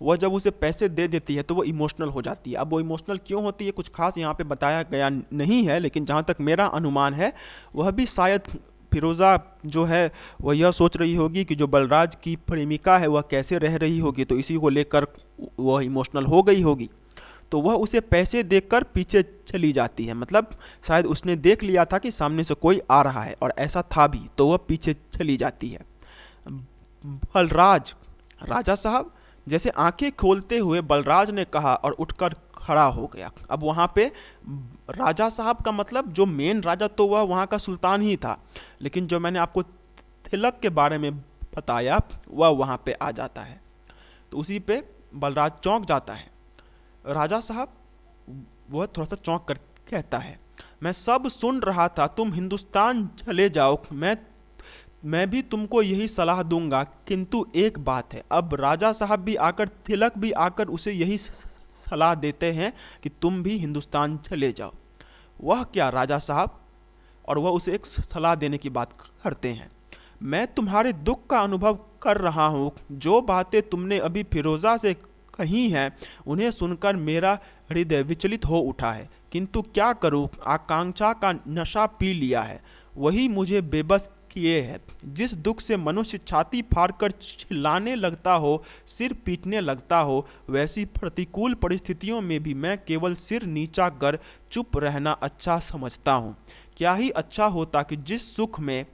Speaker 1: वह जब उसे पैसे दे देती है तो वो इमोशनल हो जाती है। अब वो इमोशनल क्यों होती है कुछ खास यहाँ पे बताया गया नहीं है, लेकिन जहाँ तक मेरा अनुमान है वह भी शायद फिरोज़ा जो है वह यह सोच रही होगी कि जो बलराज की प्रेमिका है वह कैसे रह रही होगी, तो इसी को लेकर वह इमोशनल हो गई होगी। तो वह उसे पैसे देकर पीछे चली जाती है, मतलब शायद उसने देख लिया था कि सामने से कोई आ रहा है और ऐसा था भी, तो वह पीछे चली जाती है। बलराज, राजा साहब, जैसे आंखें खोलते हुए बलराज ने कहा और उठकर खड़ा हो गया। अब वहाँ पे राजा साहब का मतलब जो मेन राजा तो वह वहाँ का सुल्तान ही था, लेकिन जो मैंने आपको तिलक के बारे में बताया वह वहाँ पे आ जाता है। तो उसी पे बलराज चौंक जाता है। राजा साहब, वह थोड़ा सा चौंक कर कहता है, मैं सब सुन रहा था, तुम हिंदुस्तान चले जाओ, मैं भी तुमको यही सलाह दूंगा, किंतु एक बात है। अब राजा साहब भी आकर, तिलक भी आकर उसे यही सलाह देते हैं कि तुम भी हिंदुस्तान चले जाओ। वह क्या राजा साहब? और वह उसे एक सलाह देने की बात करते हैं। मैं तुम्हारे दुख का अनुभव कर रहा हूँ, जो बातें तुमने अभी फिरोज़ा से कही हैं उन्हें सुनकर मेरा हृदय विचलित हो उठा है, किंतु क्या करूँ, आकांक्षा का नशा पी लिया है, वही मुझे बेबस किए है। जिस दुख से मनुष्य छाती फाड़कर चिल्लाने लगता हो, सिर पीटने लगता हो, वैसी प्रतिकूल परिस्थितियों में भी मैं केवल सिर नीचा कर चुप रहना अच्छा समझता हूँ। क्या ही अच्छा होता कि जिस सुख में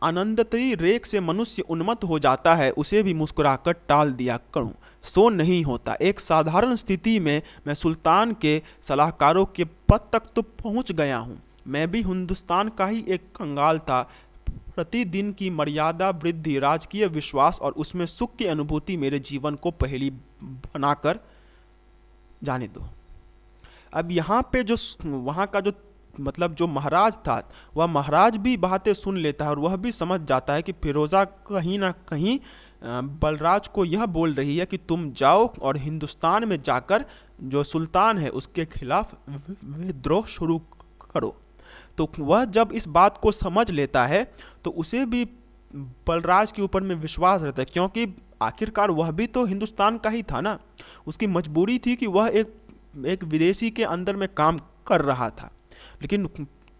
Speaker 1: आनंदती रेख से मनुष्य उन्मत्त हो जाता है, उसे भी मुस्कुराकर टाल दिया करूं। सो नहीं होता। एक साधारण स्थिति में मैं सुल्तान के सलाहकारों के पद तक तो पहुंच गया हूं। मैं भी हिंदुस्तान का ही एक कंगाल था। प्रतिदिन की मर्यादा वृद्धि, राजकीय विश्वास और उसमें सुख की अनुभूति मेरे जीवन को पहेली बनाकर जाने दो। अब यहाँ पे जो वहाँ का जो मतलब जो महाराज था, वह महाराज भी बातें सुन लेता है और वह भी समझ जाता है कि फिरोज़ा कहीं ना कहीं बलराज को यह बोल रही है कि तुम जाओ और हिंदुस्तान में जाकर जो सुल्तान है उसके खिलाफ विद्रोह शुरू करो। तो वह जब इस बात को समझ लेता है तो उसे भी बलराज के ऊपर में विश्वास रहता है, क्योंकि आखिरकार वह भी तो हिंदुस्तान का ही था ना। उसकी मजबूरी थी कि वह एक विदेशी के अंदर में काम कर रहा था, लेकिन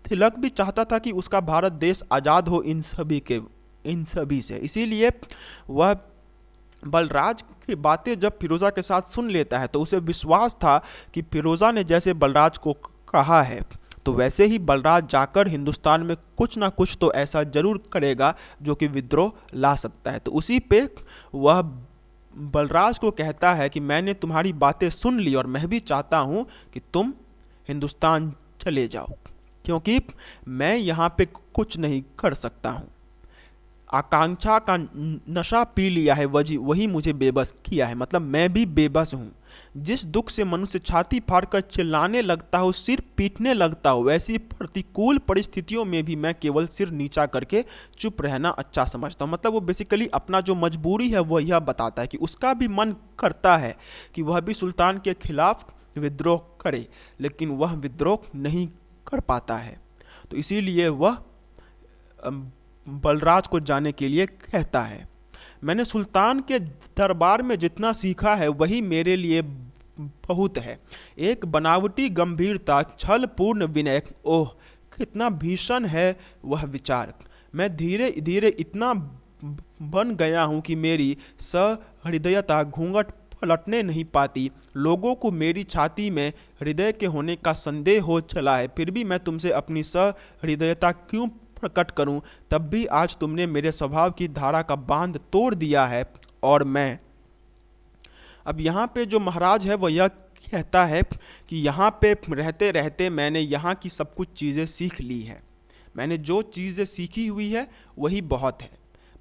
Speaker 1: तिलक भी चाहता था कि उसका भारत देश आज़ाद हो इन सभी से। इसीलिए वह बलराज की बातें जब फिरोज़ा के साथ सुन लेता है तो उसे विश्वास था कि फिरोज़ा ने जैसे बलराज को कहा है तो वैसे ही बलराज जाकर हिंदुस्तान में कुछ ना कुछ तो ऐसा जरूर करेगा जो कि विद्रोह ला सकता है। तो उसी पे वह बलराज को कहता है कि मैंने तुम्हारी बातें सुन ली और मैं भी चाहता हूँ कि तुम हिंदुस्तान चले जाओ, क्योंकि मैं यहाँ पे कुछ नहीं कर सकता हूँ। आकांक्षा का नशा पी लिया है, वही मुझे बेबस किया है, मतलब मैं भी बेबस हूँ। जिस दुख से मनुष्य छाती फाड़कर चिल्लाने लगता हो, सिर पीटने लगता हो, वैसी प्रतिकूल परिस्थितियों में भी मैं केवल सिर नीचा करके चुप रहना अच्छा समझता हूँ। मतलब वो बेसिकली अपना जो मजबूरी है वह यह बताता है कि उसका भी मन करता है कि वह भी सुल्तान के खिलाफ विद्रोह करे, लेकिन वह विद्रोह नहीं कर पाता है। तो इसीलिए वह बलराज को जाने के लिए कहता है। मैंने सुल्तान के दरबार में जितना सीखा है वही मेरे लिए बहुत है। एक बनावटी गंभीरता, छल पूर्ण विनय, ओह कितना भीषण है वह विचार। मैं धीरे धीरे इतना बन गया हूँ कि मेरी सहृदयता घूंघट पलटने नहीं पाती। लोगों को मेरी छाती में हृदय के होने का संदेह हो चला है, फिर भी मैं तुमसे अपनी सहृदयता क्यों प्रकट करूं। तब भी आज तुमने मेरे स्वभाव की धारा का बांध तोड़ दिया है और मैं। अब यहाँ पे जो महाराज है वह यह कहता है कि यहाँ पे रहते रहते मैंने यहाँ की सब कुछ चीज़ें सीख ली है। मैंने जो चीज़ें सीखी हुई है वही बहुत है।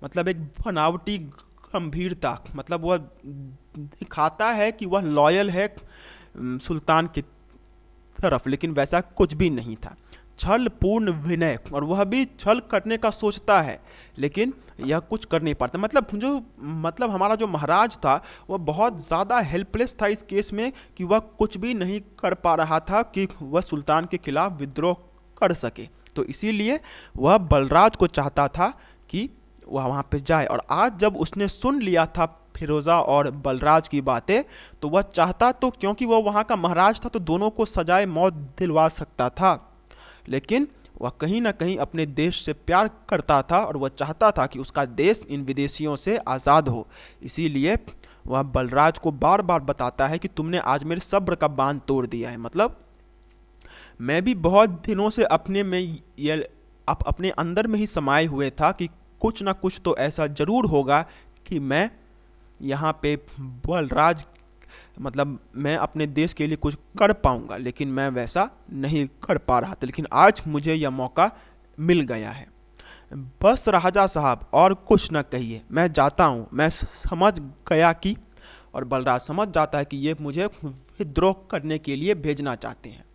Speaker 1: मतलब एक बनावटी गंभीरता, मतलब वह दिखाता है कि वह लॉयल है सुल्तान की तरफ, लेकिन वैसा कुछ भी नहीं था। छल पूर्ण विनय, और वह भी छल करने का सोचता है लेकिन यह कुछ कर नहीं पाता। मतलब हमारा जो महाराज था वह बहुत ज़्यादा हेल्पलेस था इस केस में कि वह कुछ भी नहीं कर पा रहा था कि वह सुल्तान के खिलाफ विद्रोह कर सके। तो इसीलिए वह बलराज को चाहता था कि वह वहाँ पे जाए। और आज जब उसने सुन लिया था फिरोज़ा और बलराज की बातें, तो वह चाहता तो, क्योंकि वह वहाँ का महाराज था, तो दोनों को सजाए मौत दिलवा सकता था, लेकिन वह कहीं ना कहीं अपने देश से प्यार करता था और वह चाहता था कि उसका देश इन विदेशियों से आज़ाद हो। इसीलिए वह बलराज को बार बार बताता है कि तुमने आज मेरे सब्र का बांध तोड़ दिया है। मतलब मैं भी बहुत दिनों से अपने में ये अपने अंदर में ही समाये हुए था कि कुछ ना कुछ तो ऐसा ज़रूर होगा कि मैं यहाँ पे बलराज, मतलब मैं अपने देश के लिए कुछ कर पाऊँगा, लेकिन मैं वैसा नहीं कर पा रहा था। लेकिन आज मुझे यह मौका मिल गया है। बस राजा साहब और कुछ न कहिए, मैं जाता हूँ। मैं समझ गया कि, और बलराज समझ जाता है कि ये मुझे विद्रोह करने के लिए भेजना चाहते हैं।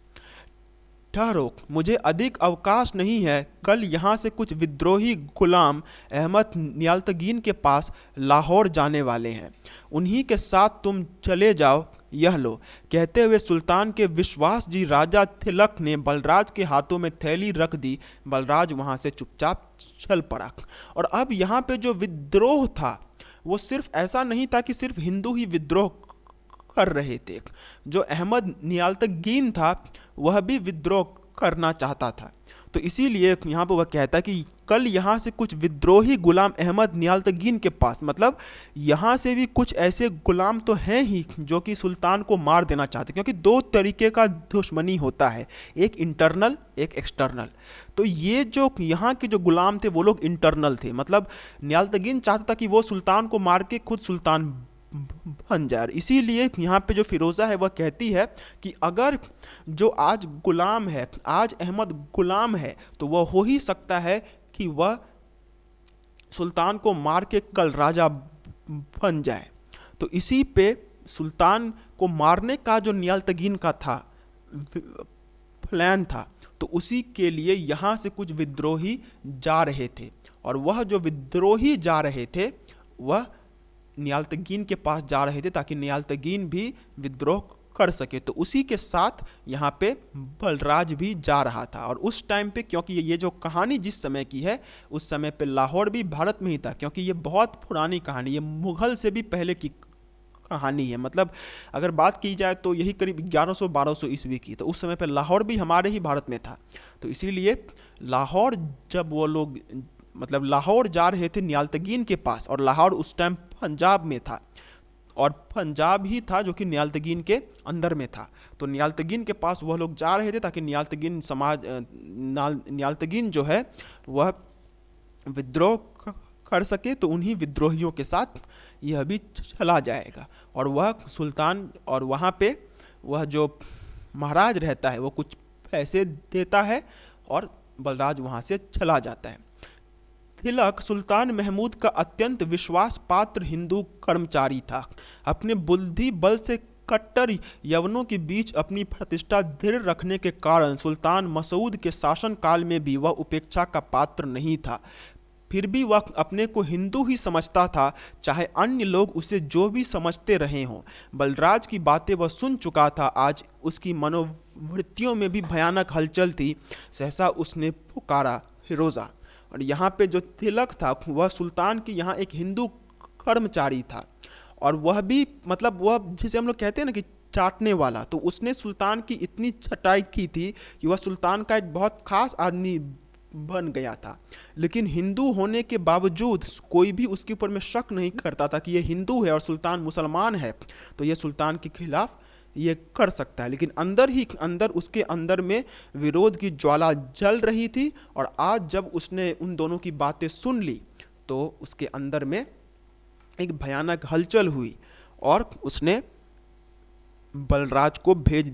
Speaker 1: ठहरो, मुझे अधिक अवकाश नहीं है। कल यहाँ से कुछ विद्रोही गुलाम अहमद नियालतगीन के पास लाहौर जाने वाले हैं, उन्हीं के साथ तुम चले जाओ। यह लो। कहते हुए सुल्तान के विश्वास जी राजा तिलक ने बलराज के हाथों में थैली रख दी। बलराज वहाँ से चुपचाप चल पड़ा। और अब यहाँ पे जो विद्रोह था वो सिर्फ ऐसा नहीं था कि सिर्फ हिंदू ही विद्रोह कर रहे थे। जो अहमद नियालतगीन था वह भी विद्रोह करना चाहता था। तो इसीलिए यहाँ पर वह कहता है कि कल यहाँ से कुछ विद्रोही गुलाम अहमद नियालतगीन के पास, मतलब यहाँ से भी कुछ ऐसे गुलाम तो हैं ही जो कि सुल्तान को मार देना चाहते, क्योंकि दो तरीके का दुश्मनी होता है, एक इंटरनल एक एक्सटर्नल। तो ये जो यहाँ के जो गुलाम थे वो लोग इंटरनल थे, मतलब नियालतगीन चाहता था कि वो सुल्तान को मार के खुद सुल्तान बन जाए। इसीलिए यहाँ पे जो फिरोज़ा है वह कहती है कि अगर जो आज गुलाम है, आज अहमद गुलाम है, तो वह हो ही सकता है कि वह सुल्तान को मार के कल राजा बन जाए। तो इसी पे सुल्तान को मारने का जो नियालतगीन का था प्लान था, तो उसी के लिए यहाँ से कुछ विद्रोही जा रहे थे। और वह जो विद्रोही जा रहे थे वह नियालतगीन के पास जा रहे थे ताकि नियालतगीन भी विद्रोह कर सके। तो उसी के साथ यहाँ पे बलराज भी जा रहा था। और उस टाइम पे, क्योंकि ये जो कहानी जिस समय की है, उस समय पे लाहौर भी भारत में ही था, क्योंकि ये बहुत पुरानी कहानी, ये मुग़ल से भी पहले की कहानी है। मतलब अगर बात की जाए तो यही करीब 1100-1200 ईस्वी की, तो उस समय पे लाहौर भी हमारे ही भारत में था। तो इसीलिए लाहौर जब वो लोग, मतलब लाहौर जा रहे थे नियालतगीन के पास, और लाहौर उस टाइम पंजाब में था, और पंजाब ही था जो कि नियालतगीन के अंदर में था। तो नियालतगीन के पास वह लोग जा रहे थे ताकि नियालतगीन जो है वह विद्रोह कर सके, तो उन्हीं विद्रोहियों के साथ यह भी चला जाएगा। और वह सुल्तान, और वहाँ पे वह जो महाराज रहता है वो कुछ पैसे देता है और बलराज वहाँ से चला जाता है। तिलक सुल्तान महमूद का अत्यंत विश्वास पात्र हिंदू कर्मचारी था। अपने बुद्धि बल से कट्टर यवनों के बीच अपनी प्रतिष्ठा दृढ़ रखने के कारण सुल्तान मसूद के शासन काल में भी वह उपेक्षा का पात्र नहीं था। फिर भी वह अपने को हिंदू ही समझता था, चाहे अन्य लोग उसे जो भी समझते रहे हों। बलराज की बातें वह सुन चुका था। आज उसकी मनोवृत्तियों में भी भयानक हलचल थी। सहसा उसने पुकारा, फिरोज़ा। और यहाँ पे जो तिलक था वह सुल्तान के यहाँ एक हिंदू कर्मचारी था, और वह भी, मतलब वह जिसे हम लोग कहते हैं ना कि चाटने वाला, तो उसने सुल्तान की इतनी चटाई की थी कि वह सुल्तान का एक बहुत खास आदमी बन गया था। लेकिन हिंदू होने के बावजूद कोई भी उसके ऊपर में शक नहीं करता था कि ये हिंदू है और सुल्तान मुसलमान है, तो ये सुल्तान के खिलाफ ये कर सकता है। लेकिन अंदर ही अंदर, उसके अंदर में विरोध की ज्वाला जल रही थी। और आज जब उसने उन दोनों की बातें सुन ली तो उसके अंदर में एक भयानक हलचल हुई, और उसने बलराज को भेज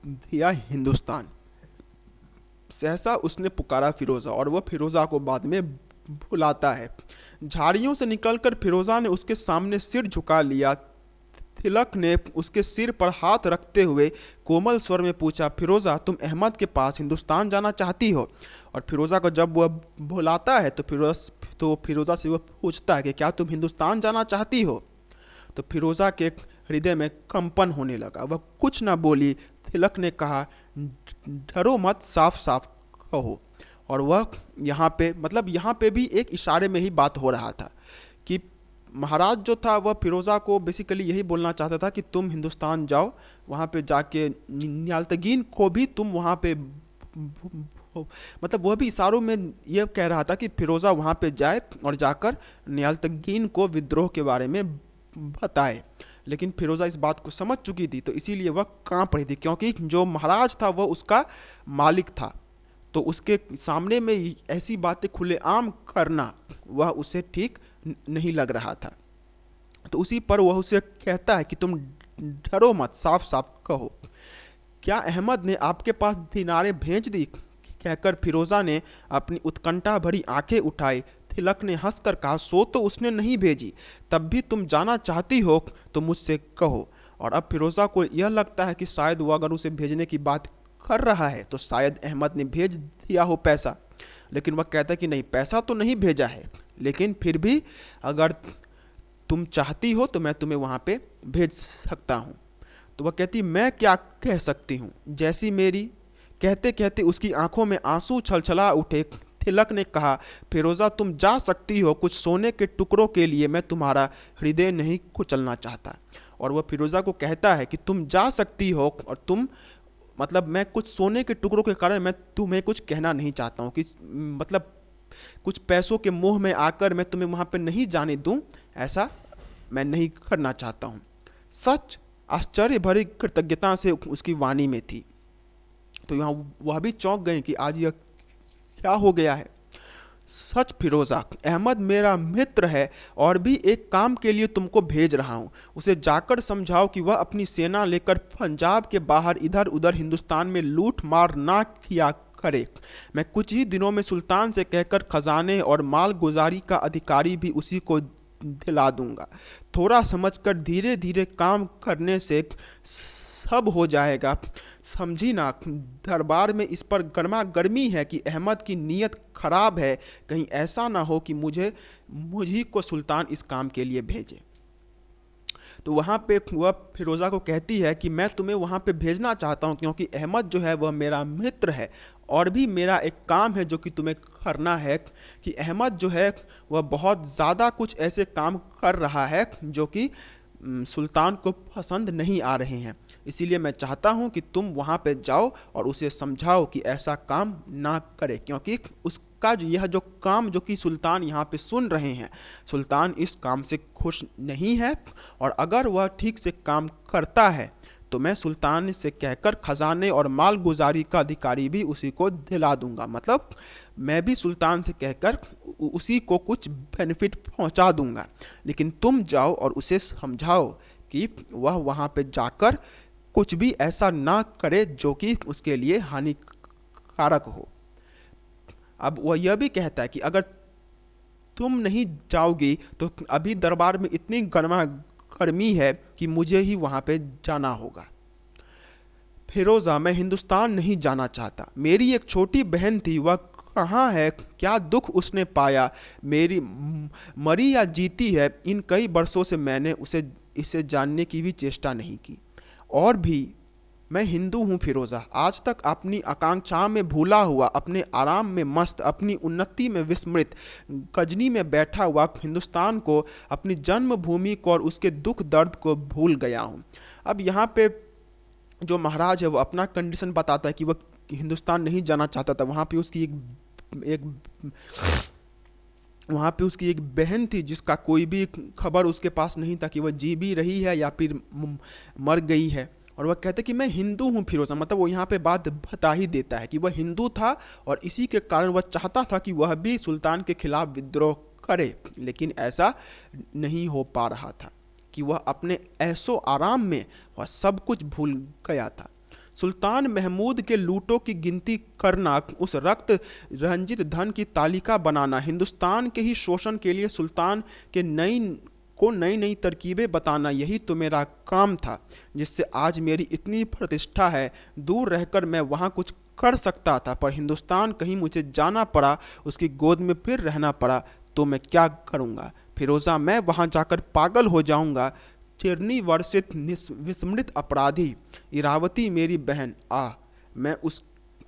Speaker 1: दिया हिंदुस्तान। सहसा उसने पुकारा फिरोज़ा, और वह फिरोज़ा को बाद में बुलाता है। झाड़ियों से निकलकर फिरोज़ा ने उसके सामने सिर झुका लिया। तिलक ने उसके सिर पर हाथ रखते हुए कोमल स्वर में पूछा, फिरोज़ा, तुम अहमद के पास हिंदुस्तान जाना चाहती हो? और फिरोज़ा को जब वह बुलाता है तो फिरोज़ा से वह पूछता है कि क्या तुम हिंदुस्तान जाना चाहती हो? तो फिरोज़ा के हृदय में कंपन होने लगा। वह कुछ न बोली। तिलक ने कहा, डरो मत, साफ साफ कहो। और वह यहाँ पे मतलब यहाँ पे भी एक इशारे में ही बात हो रहा था कि महाराज जो था वह फिरोज़ा को बेसिकली यही बोलना चाहता था कि तुम हिंदुस्तान जाओ, वहाँ पे जाके नियालतगीन को भी तुम वहाँ पे मतलब वह भी इशारों में यह कह रहा था कि फिरोज़ा वहाँ पे जाए और जाकर नियालतगीन को विद्रोह के बारे में बताए। लेकिन फिरोज़ा इस बात को समझ चुकी थी, तो इसीलिए वह कांप रही थी, क्योंकि जो महाराज था वह उसका मालिक था, तो उसके सामने में ऐसी बातें खुलेआम करना वह उसे ठीक नहीं लग रहा था। तो उसी पर वह उसे कहता है कि तुम डरो मत, साफ साफ कहो, क्या अहमद ने आपके पास दिनारे भेज दी? कहकर फिरोज़ा ने अपनी उत्कंठा भरी आंखें उठाई। तिलक ने हंसकर कहा, सो तो उसने नहीं भेजी, तब भी तुम जाना चाहती हो तो मुझसे कहो। और अब फिरोज़ा को यह लगता है कि शायद वो अगर उसे भेजने की बात कर रहा है तो शायद अहमद ने भेज दिया हो पैसा, लेकिन वह कहता है कि नहीं, पैसा तो नहीं भेजा है, लेकिन फिर भी अगर तुम चाहती हो तो मैं तुम्हें वहाँ पे भेज सकता हूँ। तो वह कहती, मैं क्या कह सकती हूँ जैसी मेरी। कहते कहते उसकी आंखों में आंसू छलछला उठे। तिलक ने कहा, फिरोज़ा तुम जा सकती हो, कुछ सोने के टुकड़ों के लिए मैं तुम्हारा हृदय नहीं कुचलना चाहता। और वह फिरोज़ा को कहता है कि तुम जा सकती हो, और तुम मतलब मैं कुछ सोने के टुकड़ों के कारण मैं तुम्हें कुछ कहना नहीं चाहता हूँ कि मतलब कुछ पैसों के मोह में आकर मैं तुम्हें वहाँ पे नहीं जाने दूँ, ऐसा मैं नहीं करना चाहता हूँ। सच आश्चर्य भरी कृतज्ञता से उसकी वाणी में थी। तो यहाँ वह भी चौंक गए कि आज यह क्या हो गया है। सच फिरोज़ा, अहमद मेरा मित्र है और भी एक काम के लिए तुमको भेज रहा हूँ। उसे जाकर समझाओ कि वह अपनी सेना लेकर पंजाब के बाहर इधर उधर हिंदुस्तान में लूट मार ना किया करे। मैं कुछ ही दिनों में सुल्तान से कहकर खजाने और माल गुजारी का अधिकारी भी उसी को दिला दूंगा। थोड़ा समझकर धीरे धीरे काम करने से सब हो जाएगा, समझी ना। दरबार में इस पर गर्मा गर्मी है कि अहमद की नीयत खराब है, कहीं ऐसा ना हो कि मुझी को सुल्तान इस काम के लिए भेजे। तो वहाँ पे वह फिरोज़ा को कहती है कि मैं तुम्हें वहाँ पे भेजना चाहता हूँ क्योंकि अहमद जो है वह मेरा मित्र है, और भी मेरा एक काम है जो कि तुम्हें करना है कि अहमद जो है वह बहुत ज़्यादा कुछ ऐसे काम कर रहा है जो कि सुल्तान को पसंद नहीं आ रहे हैं। इसीलिए मैं चाहता हूं कि तुम वहां पे जाओ और उसे समझाओ कि ऐसा काम ना करे, क्योंकि उसका यह जो काम जो कि सुल्तान यहाँ पे सुन रहे हैं, सुल्तान इस काम से खुश नहीं है। और अगर वह ठीक से काम करता है तो मैं सुल्तान से कहकर खजाने और माल गुजारी का अधिकारी भी उसी को दिला दूंगा। मतलब मैं भी सुल्तान से कहकर उसी को कुछ बेनिफिट पहुंचा दूंगा। लेकिन तुम जाओ और उसे समझाओ कि वह वहां पे जाकर कुछ भी ऐसा ना करे जो कि उसके लिए हानिकारक हो। अब वह यह भी कहता है कि अगर तुम नहीं जाओगी तो अभी दरबार में इतनी गर्मा गर्मी है कि मुझे ही वहाँ पे जाना होगा। फिरोज़ा, मैं हिंदुस्तान नहीं जाना चाहता। मेरी एक छोटी बहन थी, वह कहाँ है? क्या दुख उसने पाया? मेरी मरी या जीती है? इन कई वर्षों से मैंने इसे जानने की भी चेष्टा नहीं की। और भी मैं हिंदू हूँ फिरोज़ा, आज तक अपनी आकांक्षा में भूला हुआ, अपने आराम में मस्त, अपनी उन्नति में विस्मृत, गजनी में बैठा हुआ हिंदुस्तान को, अपनी जन्मभूमि को और उसके दुख दर्द को भूल गया हूँ। अब यहाँ पे जो महाराज है वो अपना कंडीशन बताता है कि वह हिंदुस्तान नहीं जाना चाहता था। वहाँ पे उसकी एक बहन थी जिसका कोई भी खबर उसके पास नहीं था कि वह जी भी रही है या फिर मर गई है। और वह कहते कि मैं हिंदू हूँ फिरोज़ा, मतलब वो यहाँ पे बात बता ही देता है कि वह हिंदू था और इसी के कारण वह चाहता था कि वह भी सुल्तान के खिलाफ विद्रोह करे, लेकिन ऐसा नहीं हो पा रहा था कि वह अपने ऐशो आराम में वह सब कुछ भूल गया था। सुल्तान महमूद के लूटों की गिनती करना, उस रक्त रंजित धन की तालिका बनाना, हिंदुस्तान के ही शोषण के लिए सुल्तान के नई नई तरकीबें बताना, यही तो मेरा काम था जिससे आज मेरी इतनी प्रतिष्ठा है। दूर रहकर मैं वहाँ कुछ कर सकता था, पर हिंदुस्तान कहीं मुझे जाना पड़ा, उसकी गोद में फिर रहना पड़ा, तो मैं क्या करूँगा फिरोज़ा? मैं वहाँ जाकर पागल हो जाऊँगा। चिरनी वर्षित विस्मृत अपराधी इरावती मेरी बहन, मैं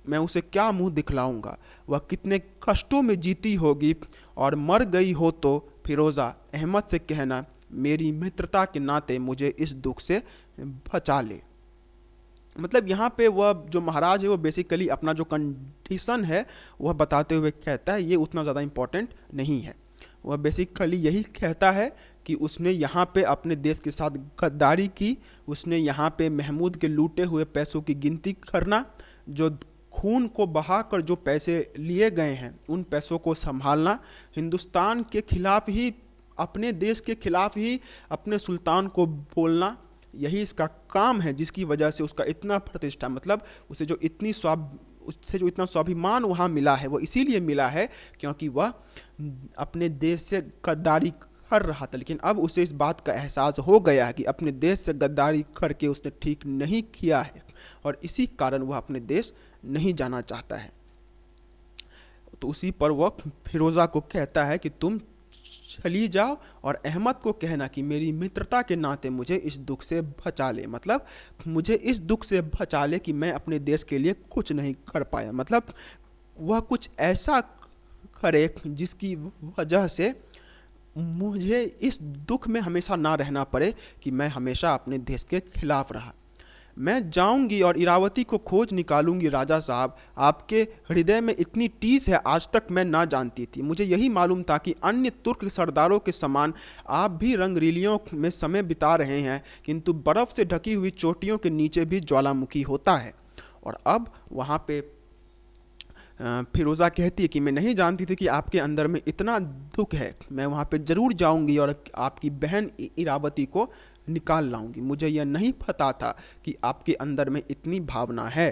Speaker 1: मैं उसे क्या मुंह दिखलाऊंगा, वह कितने कष्टों में जीती होगी, और मर गई हो तो फिरोज़ा अहमद से कहना मेरी मित्रता के नाते मुझे इस दुख से बचा ले। मतलब यहाँ पे वह जो महाराज है वो बेसिकली अपना जो कंडीशन है वह बताते हुए कहता है, ये उतना ज़्यादा इम्पोर्टेंट नहीं है। वह बेसिकली यही कहता है कि उसने यहाँ पे अपने देश के साथ गद्दारी की, उसने यहाँ पे महमूद के लूटे हुए पैसों की गिनती करना, जो खून को बहाकर जो पैसे लिए गए हैं उन पैसों को संभालना, हिंदुस्तान के खिलाफ ही, अपने देश के खिलाफ ही अपने सुल्तान को बोलना, यही इसका काम है, जिसकी वजह से उसका इतना प्रतिष्ठा, मतलब उसे जो इतना स्वाभिमान वहाँ मिला है वो इसीलिए मिला है क्योंकि वह अपने देश से गद्दारी कर रहा था। लेकिन अब उसे इस बात का एहसास हो गया कि अपने देश से गद्दारी करके उसने ठीक नहीं किया है, और इसी कारण वह अपने देश नहीं जाना चाहता है। तो उसी पर वह फिरोज़ा को कहता है कि तुम चली जाओ और अहमद को कहना कि मेरी मित्रता के नाते मुझे इस दुख से बचा ले, मतलब मुझे इस दुख से बचा ले कि मैं अपने देश के लिए कुछ नहीं कर पाया, मतलब वह कुछ ऐसा करे जिसकी वजह से मुझे इस दुख में हमेशा ना रहना पड़े कि मैं हमेशा अपने देश के खिलाफ रहा। मैं जाऊंगी और इरावती को खोज निकालूंगी राजा साहब, आपके हृदय में इतनी टीस है आज तक मैं ना जानती थी। मुझे यही मालूम था कि अन्य तुर्क सरदारों के समान आप भी रंगरीलियों में समय बिता रहे हैं, किंतु बर्फ़ से ढकी हुई चोटियों के नीचे भी ज्वालामुखी होता है। और अब वहाँ पे फिरोज़ा कहती है कि मैं नहीं जानती थी कि आपके अंदर में इतना दुख है, मैं वहाँ पे ज़रूर जाऊँगी और आपकी बहन इरावती को निकाल लाऊंगी। मुझे यह नहीं पता था कि आपके अंदर में इतनी भावना है।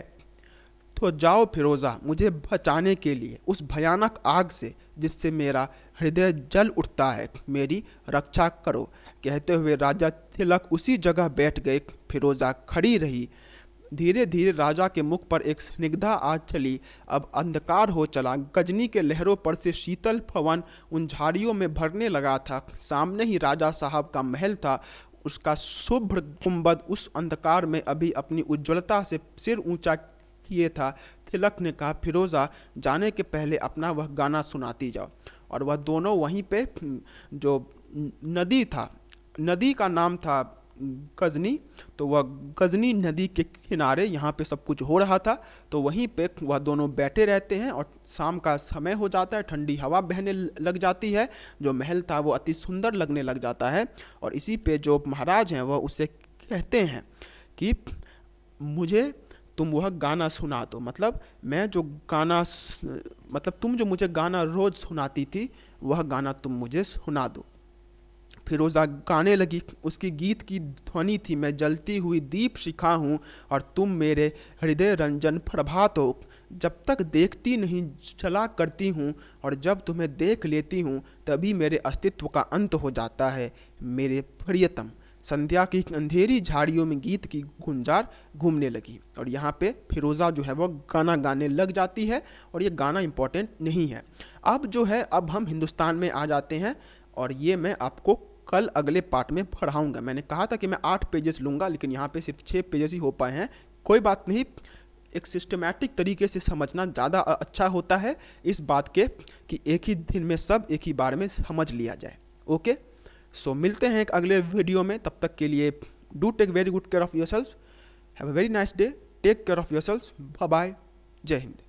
Speaker 1: तो जाओ फिरोज़ा, मुझे बचाने के लिए उस भयानक आग से जिससे मेरा हृदय जल उठता है, मेरी रक्षा करो। कहते हुए राजा तिलक उसी जगह बैठ गए। फिरोज़ा खड़ी रही। धीरे धीरे राजा के मुख पर एक स्निग्धा आ चली। अब अंधकार हो चला। गजनी के लहरों पर से शीतल पवन उन झाड़ियों में भरने लगा था। सामने ही राजा साहब का महल था। उसका शुभ्र गुंबद उस अंधकार में अभी अपनी उज्ज्वलता से सिर ऊंचा किए था। तिलक ने कहा, फिरोज़ा जाने के पहले अपना वह गाना सुनाती जाओ। और वह दोनों वहीं पे, जो नदी था, नदी का नाम था गजनी, तो वह गजनी नदी के किनारे यहाँ पे सब कुछ हो रहा था। तो वहीं पे वह दोनों बैठे रहते हैं और शाम का समय हो जाता है, ठंडी हवा बहने लग जाती है, जो महल था वो अति सुंदर लगने लग जाता है। और इसी पे जो महाराज हैं वह उससे कहते हैं कि मुझे तुम वह गाना सुना दो, मतलब मैं जो गाना, मतलब तुम जो मुझे गाना रोज़ सुनाती थी वह गाना तुम मुझे सुना दो। फिरोज़ा गाने लगी। उसकी गीत की ध्वनि थी, मैं जलती हुई दीप शिखा हूँ और तुम मेरे हृदय रंजन प्रभात हो। जब तक देखती नहीं चला करती हूँ, और जब तुम्हें देख लेती हूँ तभी मेरे अस्तित्व का अंत हो जाता है मेरे प्रियतम। संध्या की अंधेरी झाड़ियों में गीत की गुंजार घूमने लगी। और यहाँ पे फिरोज़ा जो है वो गाना गाने लग जाती है, और ये गाना इम्पोर्टेंट नहीं है। अब जो है, अब हम हिंदुस्तान में आ जाते हैं, और ये मैं आपको कल अगले पार्ट में पढ़ाऊंगा। मैंने कहा था कि मैं 8 पेजेस लूँगा, लेकिन यहाँ पे सिर्फ 6 पेजेस ही हो पाए हैं। कोई बात नहीं, एक सिस्टमैटिक तरीके से समझना ज़्यादा अच्छा होता है इस बात के कि एक ही दिन में सब एक ही बार में समझ लिया जाए। ओके, सो मिलते हैं एक अगले वीडियो में। तब तक के लिए do take very good care of yourself. Have a very nice day. Take care of yourself. Bye bye. जय हिंद।